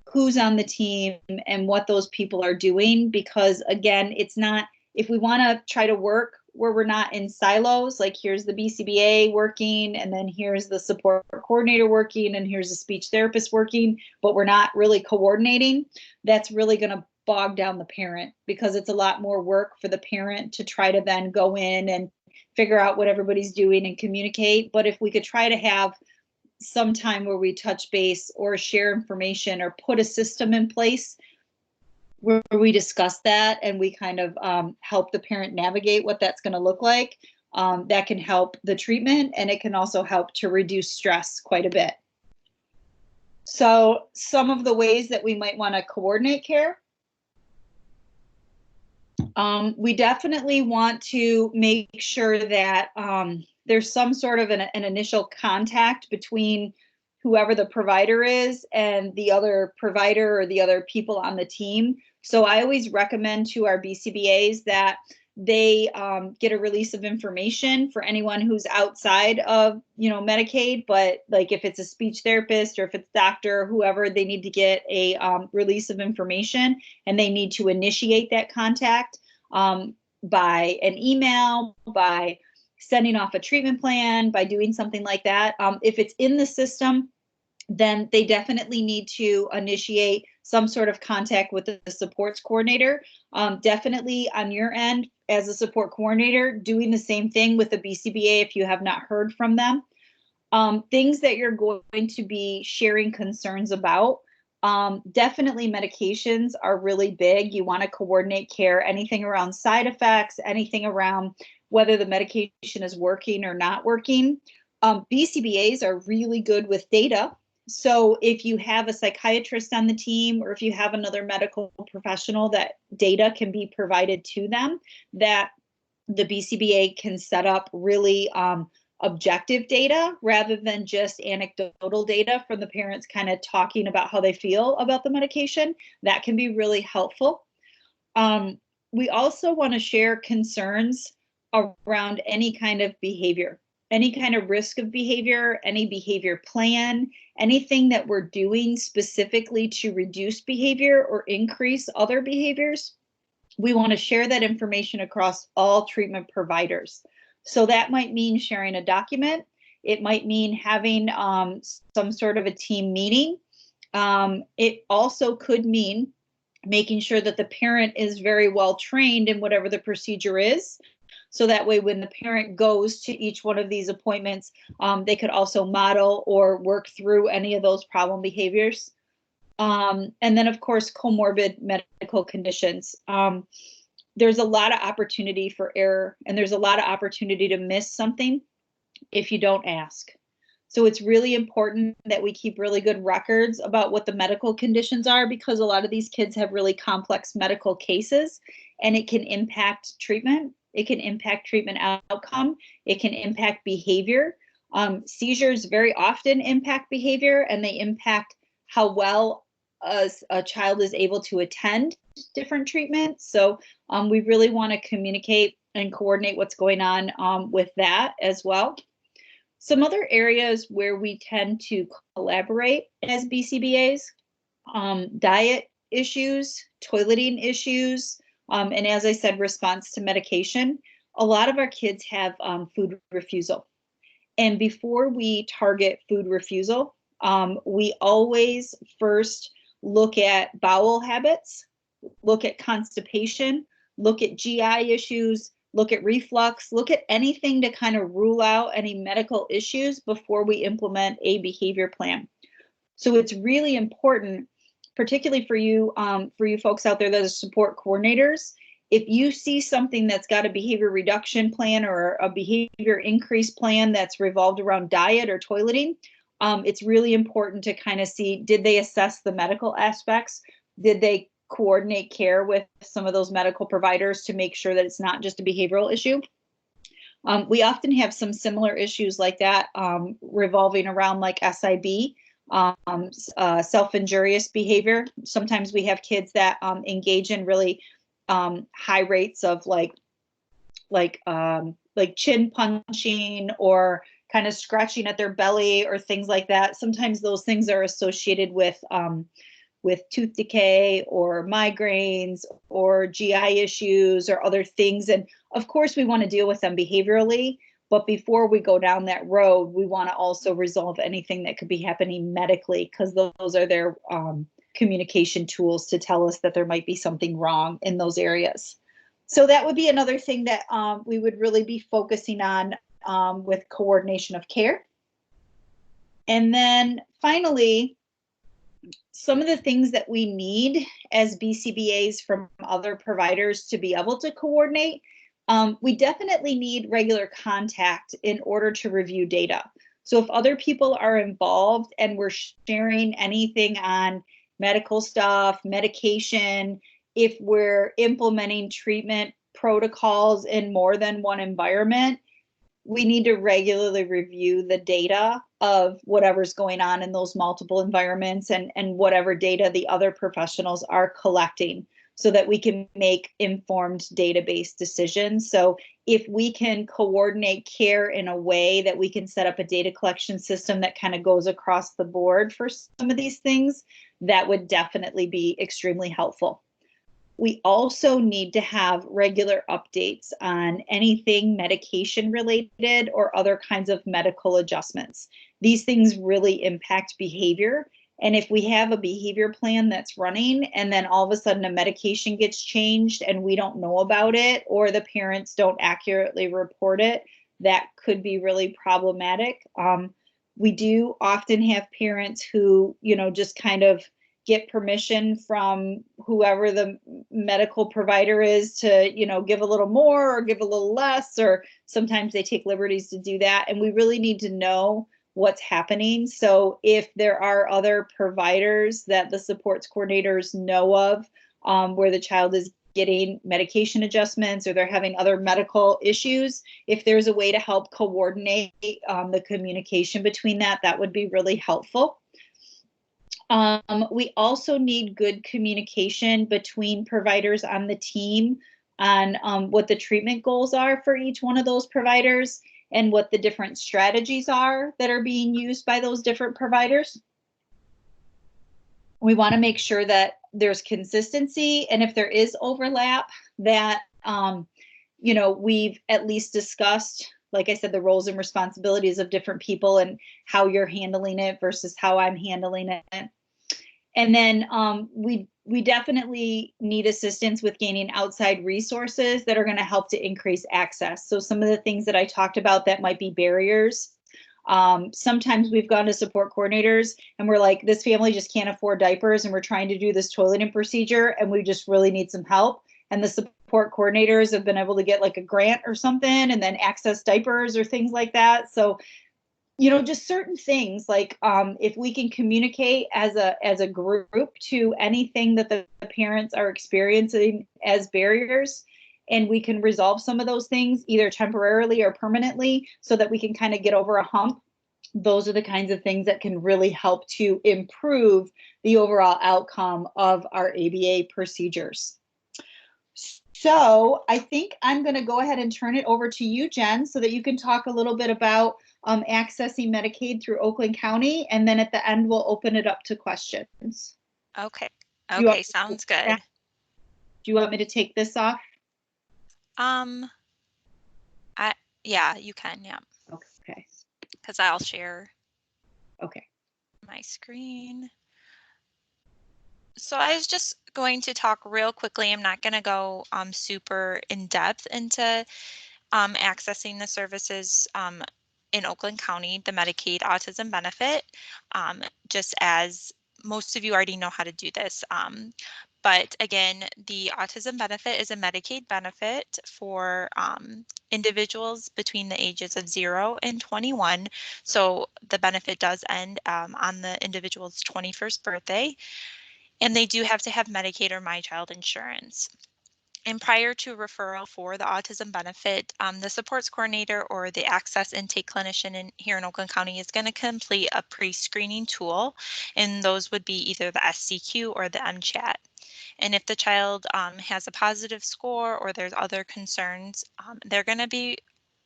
who's on the team and what those people are doing, because again, it's not, if we want to try to work where we're not in silos, like here's the BCBA working, and then here's the support coordinator working, and here's the speech therapist working, but we're not really coordinating, that's really going to bog down the parent, because it's a lot more work for the parent to try to then go in and figure out what everybody's doing and communicate. But if we could try to have some time where we touch base or share information or put a system in place where we discuss that and we kind of help the parent navigate what that's going to look like, that can help the treatment, and it can also help to reduce stress quite a bit. So some of the ways that we might want to coordinate care, we definitely want to make sure that there's some sort of an initial contact between whoever the provider is and the other provider or the other people on the team. So I always recommend to our BCBAs that they get a release of information for anyone who's outside of, you know, Medicaid, but like if it's a speech therapist or if it's doctor or whoever, they need to get a release of information, and they need to initiate that contact by an email, by sending off a treatment plan, by doing something like that. If it's in the system, then they definitely need to initiate some sort of contact with the supports coordinator. Definitely on your end as a support coordinator, doing the same thing with the BCBA if you have not heard from them. Things that you're going to be sharing concerns about. Definitely medications are really big. You want to coordinate care, anything around side effects, anything around whether the medication is working or not working. BCBAs are really good with data. So if you have a psychiatrist on the team, or if you have another medical professional, that data can be provided to them, that the BCBA can set up really objective data rather than just anecdotal data from the parents kind of talking about how they feel about the medication. That can be really helpful. We also want to share concerns around any kind of behavior, any kind of risk of behavior, any behavior plan, anything that we're doing specifically to reduce behavior or increase other behaviors. We want to share that information across all treatment providers. So that might mean sharing a document. It might mean having some sort of a team meeting. It also could mean making sure that the parent is very well trained in whatever the procedure is. So that way, when the parent goes to each one of these appointments, they could also model or work through any of those problem behaviors. And then, of course, comorbid medical conditions. There's a lot of opportunity for error, and there's a lot of opportunity to miss something if you don't ask. So it's really important that we keep really good records about what the medical conditions are, because a lot of these kids have really complex medical cases, and it can impact treatment. It can impact treatment outcome. It can impact behavior. Seizures very often impact behavior, and they impact how well a child is able to attend different treatments. So we really want to communicate and coordinate what's going on with that as well. Some other areas where we tend to collaborate as BCBAs, diet issues, toileting issues, and as I said, response to medication. A lot of our kids have food refusal. And before we target food refusal, we always first look at bowel habits, look at constipation, look at GI issues, look at reflux, look at anything to kind of rule out any medical issues before we implement a behavior plan. So it's really important, particularly for you folks out there that are support coordinators. If you see something that's got a behavior reduction plan or a behavior increase plan that's revolved around diet or toileting, it's really important to kind of see, did they assess the medical aspects? Did they coordinate care with some of those medical providers to make sure that it's not just a behavioral issue? We often have some similar issues like that revolving around like SIB, self-injurious behavior. Sometimes we have kids that engage in really high rates of like chin punching or kind of scratching at their belly or things like that. Sometimes those things are associated with tooth decay or migraines or GI issues or other things. And of course, we want to deal with them behaviorally. But before we go down that road, we want to also resolve anything that could be happening medically, because those are their communication tools to tell us that there might be something wrong in those areas. So that would be another thing that we would really be focusing on with coordination of care. And then finally, some of the things that we need as BCBAs from other providers to be able to coordinate, we definitely need regular contact in order to review data. So if other people are involved and we're sharing anything on medical stuff, medication, if we're implementing treatment protocols in more than one environment, we need to regularly review the data of whatever's going on in those multiple environments and whatever data the other professionals are collecting, so that we can make informed database decisions. So if we can coordinate care in a way that we can set up a data collection system that kind of goes across the board for some of these things, that would definitely be extremely helpful. We also need to have regular updates on anything medication related or other kinds of medical adjustments. These things really impact behavior. And if we have a behavior plan that's running and then all of a sudden a medication gets changed and we don't know about it, or the parents don't accurately report it, that could be really problematic. We do often have parents who, just kind of get permission from whoever the medical provider is to, give a little more or give a little less, or sometimes they take liberties to do that. And we really need to know what's happening. So if there are other providers that the supports coordinators know of, where the child is getting medication adjustments or they're having other medical issues, if there's a way to help coordinate the communication between that, that would be really helpful. We also need good communication between providers on the team on what the treatment goals are for each one of those providers and what the different strategies are that are being used by those different providers. We want to make sure that there's consistency, and if there is overlap, that we've at least discussed, like I said, the roles and responsibilities of different people and how you're handling it versus how I'm handling it. And then we definitely need assistance with gaining outside resources that are going to help to increase access. So some of the things that I talked about that might be barriers. Sometimes we've gone to support coordinators and we're like, this family just can't afford diapers and we're trying to do this toileting procedure and we just really need some help. And the support coordinators have been able to get like a grant or something and then access diapers or things like that. So just certain things like if we can communicate as a group to anything that the parents are experiencing as barriers, and we can resolve some of those things either temporarily or permanently so that we can kind of get over a hump. Those are the kinds of things that can really help to improve the overall outcome of our ABA procedures. So I think I'm going to go ahead and turn it over to you, Jen, so that you can talk a little bit about accessing Medicaid through Oakland County, and then at the end we'll open it up to questions. Okay. Do you want Okay, sounds good. Do you want me to take this off? Yeah, you can, yeah. Okay. Because I'll share Okay. my screen. So I was just going to talk real quickly. I'm not going to go super in depth into accessing the services in Oakland County, the Medicaid autism benefit, just as most of you already know how to do this. But again, the autism benefit is a Medicaid benefit for individuals between the ages of 0 and 21. So the benefit does end on the individual's 21st birthday, and they do have to have Medicaid or My Child insurance. And prior to referral for the autism benefit, the supports coordinator or the access intake clinician here in Oakland County is going to complete a pre-screening tool, and those would be either the SCQ or the MChat. And if the child has a positive score or there's other concerns, they're going to be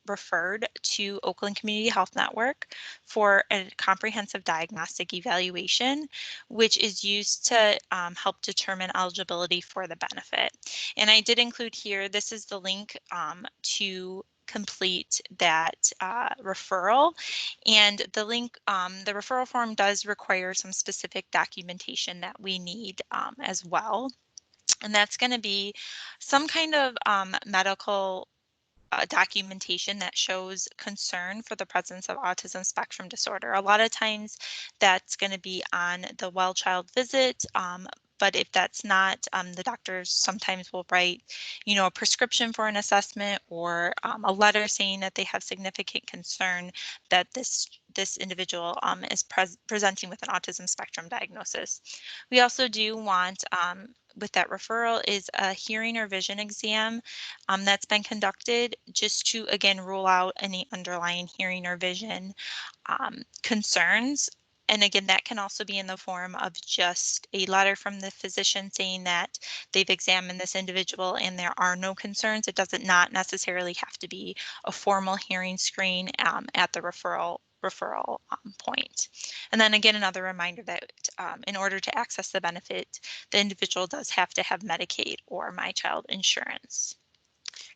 referred to Oakland Community Health Network for a comprehensive diagnostic evaluation, which is used to help determine eligibility for the benefit. And I did include here, this is the link to complete that referral. And the link, the referral form does require some specific documentation that we need as well. And that's going to be some kind of medical documentation that shows concern for the presence of autism spectrum disorder. A lot of times that's going to be on the well child visit. But if that's not, the doctors sometimes will write, a prescription for an assessment or a letter saying that they have significant concern that this individual is presenting with an autism spectrum diagnosis. We also do want, with that referral, is a hearing or vision exam that's been conducted just to, again, rule out any underlying hearing or vision concerns. And again, that can also be in the form of just a letter from the physician saying that they've examined this individual and there are no concerns. It doesn't not necessarily have to be a formal hearing screen at the referral point. And then again, another reminder that in order to access the benefit, the individual does have to have Medicaid or My Child insurance.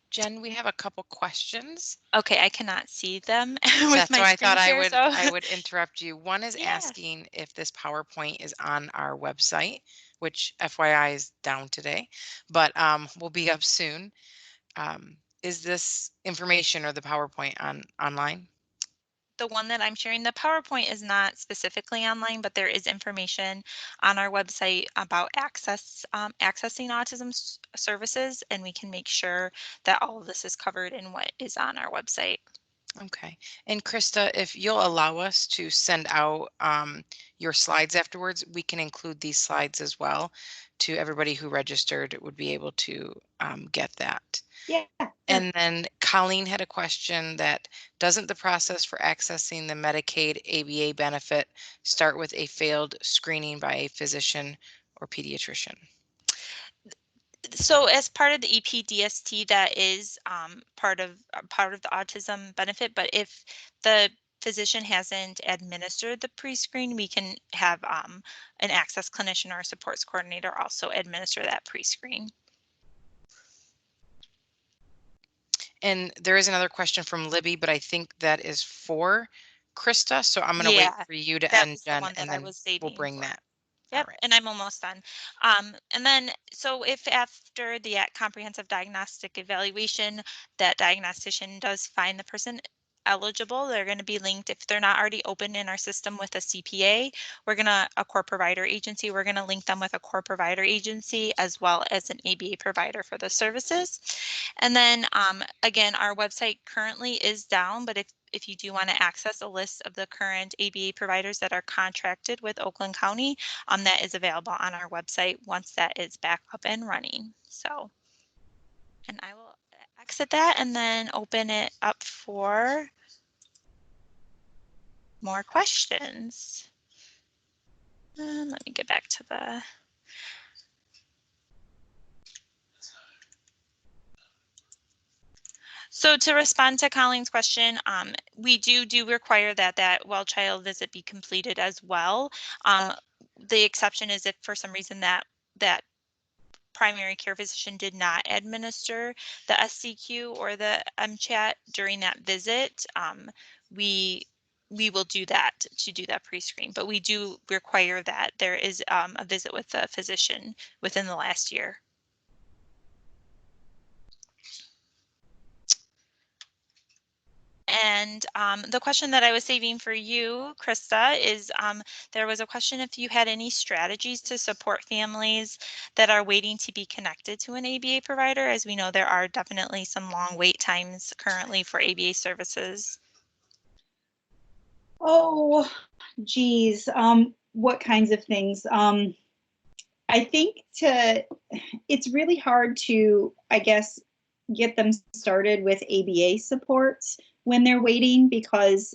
Jen, we have a couple questions. Okay, I cannot see them with That's my why I screen thought share, so I would interrupt you. One is yeah. asking if this PowerPoint is on our website, which FYI is down today, but will be up soon. Is this information or the PowerPoint online? The one that I'm sharing, the PowerPoint is not specifically online, but there is information on our website about accessing autism services, and we can make sure that all of this is covered in what is on our website. Okay. And Krista, if you'll allow us to send out your slides afterwards, we can include these slides as well to everybody who registered would be able to get that. Yeah. And then Colleen had a question that doesn't the process for accessing the Medicaid ABA benefit start with a failed screening by a physician or pediatrician? So as part of the EPDST, that is part of the autism benefit. But if the physician hasn't administered the pre-screen, we can have an access clinician or a supports coordinator also administer that pre-screen. And there is another question from Libby, but I think that is for Krista. So I'm going to wait for you to end, Jen, and then we'll bring that. Yep, All right. and I'm almost done. And then, so if after the comprehensive diagnostic evaluation, that diagnostician does find the person eligible, they're going to be linked. If they're not already open in our system with a CPA, a core provider agency, we're going to link them with a core provider agency as well as an ABA provider for the services. And then again, our website currently is down, but if you do want to access a list of the current ABA providers that are contracted with Oakland County, that is available on our website once that is back up and running. So, and I will exit that and then open it up for more questions. Let me get back to the So to respond to Colleen's question, we do require that well child visit be completed as well. The exception is if for some reason that primary care physician did not administer the SCQ or the MCHAT during that visit, we will do that to do that pre-screen, but we do require that there is a visit with a physician within the last year. And the question that I was saving for you, Krista, is there was a question if you had any strategies to support families that are waiting to be connected to an ABA provider. As we know, there are definitely some long wait times currently for ABA services. Oh, geez. What kinds of things? I think it's really hard to, I guess, get them started with ABA supports when they're waiting because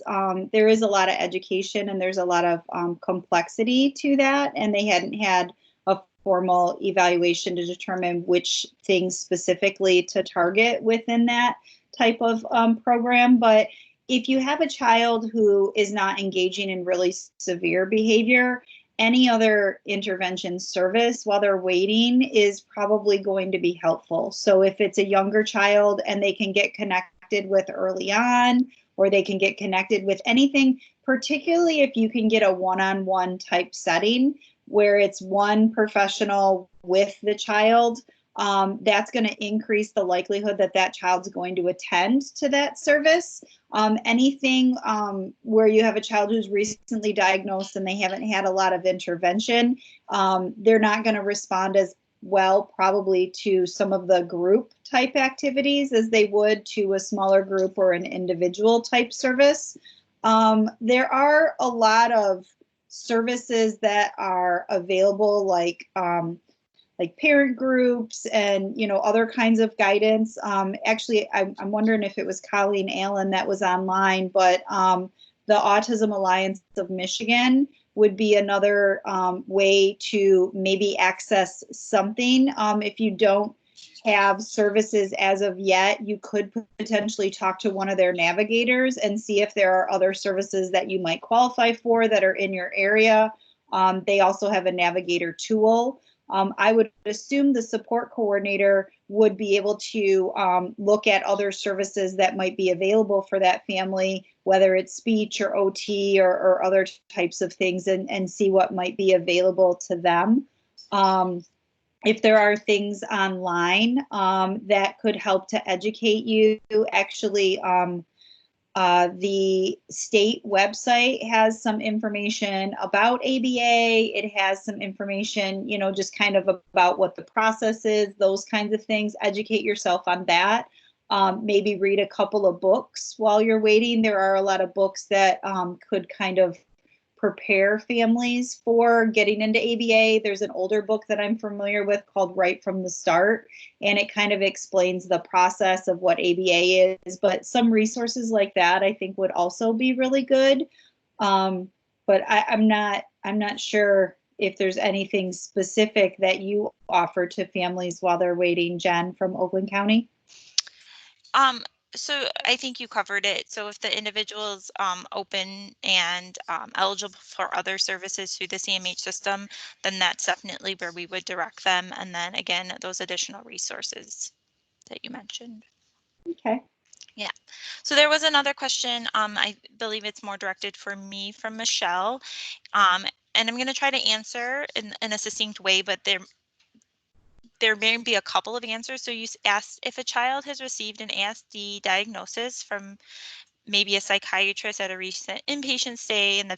there is a lot of education and there's a lot of complexity to that, and they hadn't had a formal evaluation to determine which things specifically to target within that type of program. But if you have a child who is not engaging in really severe behavior, any other intervention service while they're waiting is probably going to be helpful. So if it's a younger child and they can get connected with early on, or they can get connected with anything, particularly if you can get a one-on-one type setting where it's one professional with the child, that's going to increase the likelihood that that child's going to attend to that service. Anything where you have a child who's recently diagnosed and they haven't had a lot of intervention, they're not going to respond as well probably to some of the group type activities as they would to a smaller group or an individual type service. There are a lot of services that are available, like parent groups and other kinds of guidance. Actually, I'm wondering if it was Colleen Allen that was online, but the Autism Alliance of Michigan would be another way to maybe access something. If you don't have services as of yet, you could potentially talk to one of their navigators and see if there are other services that you might qualify for that are in your area. They also have a navigator tool. I would assume the support coordinator would be able to look at other services that might be available for that family, whether it's speech or OT or other types of things, and see what might be available to them. If there are things online that could help to educate you, actually, the state website has some information about ABA. It has some information, just kind of about what the process is, those kinds of things. Educate yourself on that. Maybe read a couple of books while you're waiting. There are a lot of books that could kind of prepare families for getting into ABA. There's an older book that I'm familiar with called Right from the Start, and it kind of explains the process of what ABA is. But some resources like that I think would also be really good. But I'm not sure if there's anything specific that you offer to families while they're waiting, Jen, from Oakland County. So I think you covered it. So if the individual is open and eligible for other services through the CMH system, then that's definitely where we would direct them. And then again, those additional resources that you mentioned. Okay. Yeah. So there was another question. I believe it's more directed for me from Michelle. And I'm going to try to answer in a succinct way, but there may be a couple of answers. So you asked if a child has received an ASD diagnosis from maybe a psychiatrist at a recent inpatient stay, and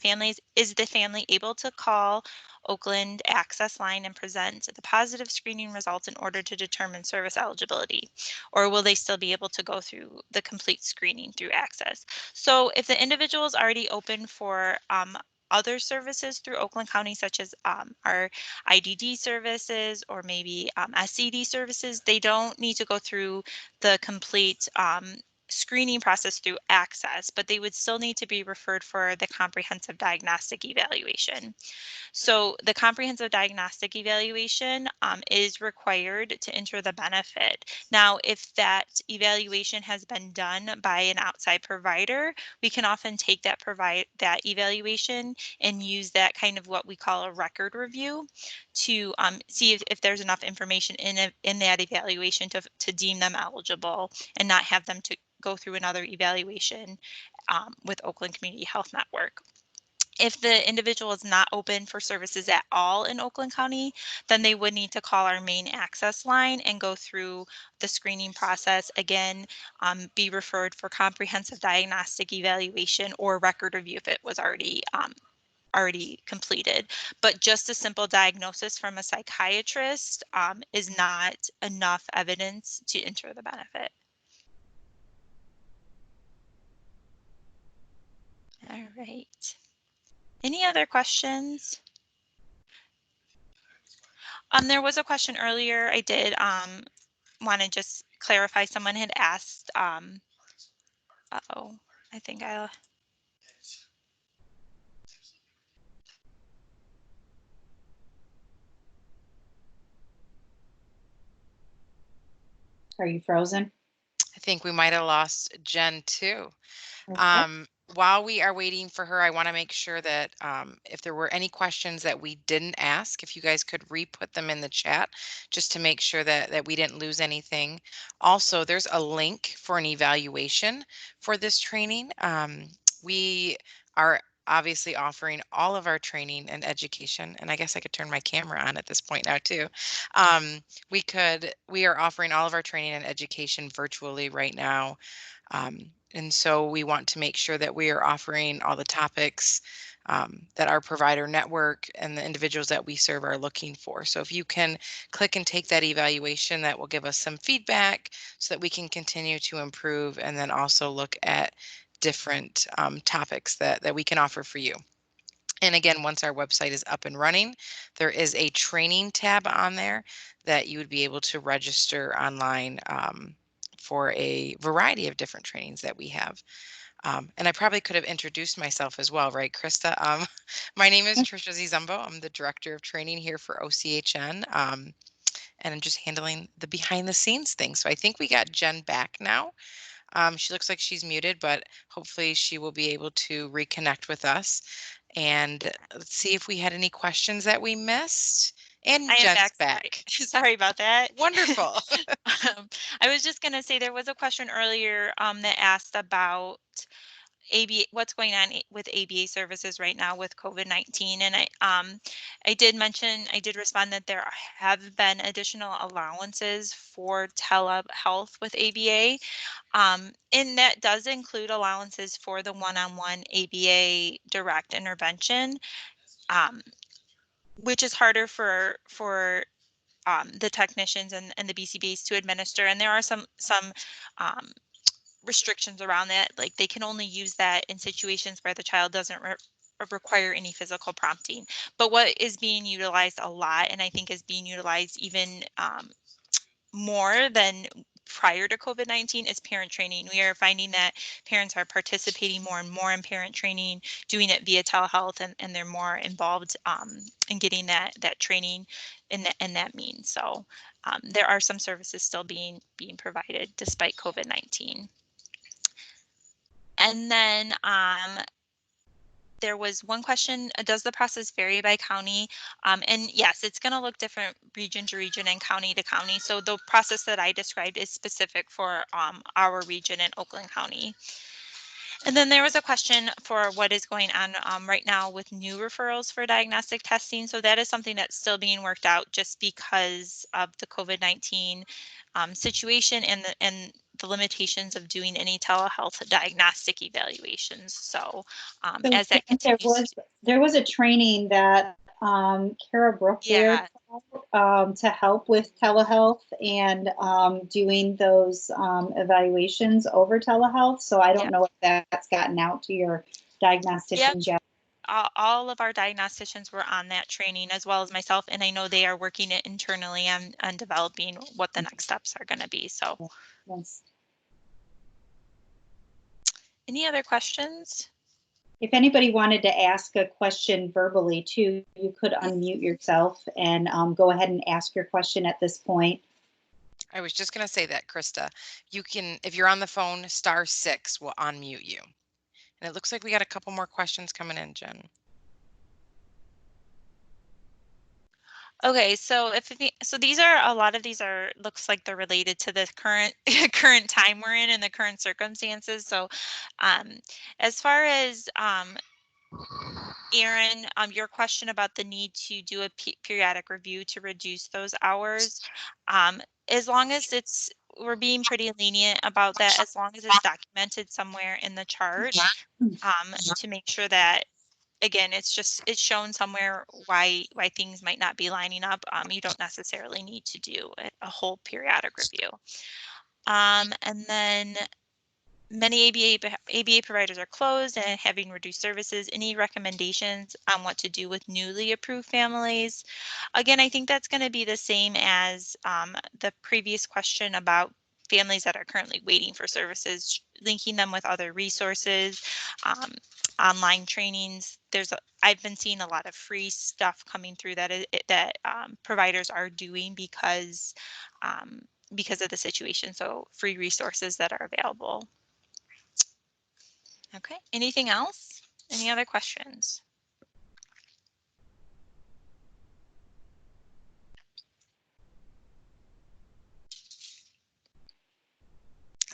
is the family able to call Oakland Access Line and present the positive screening results in order to determine service eligibility? Or will they still be able to go through the complete screening through Access? So if the individual is already open for other services through Oakland County, such as our IDD services or maybe SCD services, they don't need to go through the complete screening process through Access, but they would still need to be referred for the comprehensive diagnostic evaluation. So the comprehensive diagnostic evaluation is required to enter the benefit. Now, if that evaluation has been done by an outside provider, we can often take that evaluation and use that kind of what we call a record review to see if there's enough information in that evaluation to deem them eligible and not have them to go through another evaluation with Oakland Community Health Network. If the individual is not open for services at all in Oakland County, then they would need to call our main access line and go through the screening process. Again, be referred for comprehensive diagnostic evaluation or record review if it was already completed. But just a simple diagnosis from a psychiatrist is not enough evidence to enter the benefit. All right. Any other questions? There was a question earlier. I did want to just clarify. Someone had asked, uh-oh, I think I, Are you frozen? I think we might have lost Jen too. Okay. While we are waiting for her, I want to make sure that if there were any questions that we didn't ask, if you guys could re-put them in the chat, just to make sure that we didn't lose anything. Also, there's a link for an evaluation for this training. We are obviously offering all of our training and education, and I guess I could turn my camera on at this point now too. We are offering all of our training and education virtually right now. And so we want to make sure that we are offering all the topics that our provider network and the individuals that we serve are looking for. So if you can click and take that evaluation, that will give us some feedback so that we can continue to improve and then also look at different topics that we can offer for you. And again, once our website is up and running, there is a training tab on there that you would be able to register online for a variety of different trainings that we have. And I probably could have introduced myself as well, right, Krista? My name is Trisha Zizumbo. I'm the Director of Training here for OCHN, and I'm just handling the behind the scenes thing. So I think we got Jen back now. She looks like she's muted, but hopefully she will be able to reconnect with us. And let's see if we had any questions that we missed. And I am Jen's back. Sorry, back. sorry about that. Wonderful. I was just going to say there was a question earlier that asked about ABA, what's going on with ABA services right now with COVID-19. And I did respond that there have been additional allowances for telehealth with ABA. And that does include allowances for the one-on-one ABA direct intervention, um, which is harder for the technicians and the BCBs to administer. And there are some restrictions around that. Like they can only use that in situations where the child doesn't require any physical prompting. But what is being utilized a lot, and I think is being utilized even more than prior to COVID-19, is parent training. We are finding that parents are participating more and more in parent training, doing it via telehealth, and they're more involved in getting that training in that means. So there are some services still being provided despite COVID-19. And then there was one question, does the process vary by county? And yes, it's going to look different region to region and county to county. So the process that I described is specific for our region in Oakland County. And then there was a question for what is going on right now with new referrals for diagnostic testing. So that is something that's still being worked out just because of the COVID-19 situation and the limitations of doing any telehealth diagnostic evaluations. So So as that Jen, continues, there was a training that Kara Brookweir yeah, to help with telehealth and doing those evaluations over telehealth. So I don't yeah, know if that's gotten out to your yeah. diagnosticians yet. All of our diagnosticians were on that training as well as myself, and I know they are working it internally on developing what the next steps are going to be. So Yes. any other questions? If anybody wanted to ask a question verbally too, you could unmute yourself and go ahead and ask your question at this point. I was just going to say that, Krista. You can, if you're on the phone, *6 will unmute you. And it looks like we got a couple more questions coming in, Jen. Okay, so so these are a lot of these are looks like they're related to the current current time we're in and the current circumstances. So as far as Erin, your question about the need to do a periodic review to reduce those hours, as long as we're being pretty lenient about that, as long as it's documented somewhere in the chart, to make sure that, again, it's shown somewhere why things might not be lining up. You don't necessarily need to do a whole periodic review. And then many ABA providers are closed and having reduced services. Any recommendations on what to do with newly approved families? Again, I think that's going to be the same as the previous question about families that are currently waiting for services, linking them with other resources, online trainings. I've been seeing a lot of free stuff coming through that providers are doing because of the situation. So free resources that are available. Okay, anything else? Any other questions?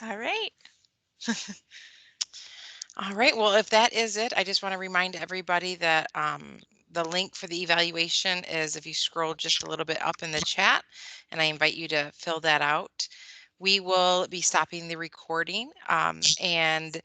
All right. All right, well, if that is it, I just want to remind everybody that the link for the evaluation is if you scroll just a little bit up in the chat, and I invite you to fill that out. We will be stopping the recording, and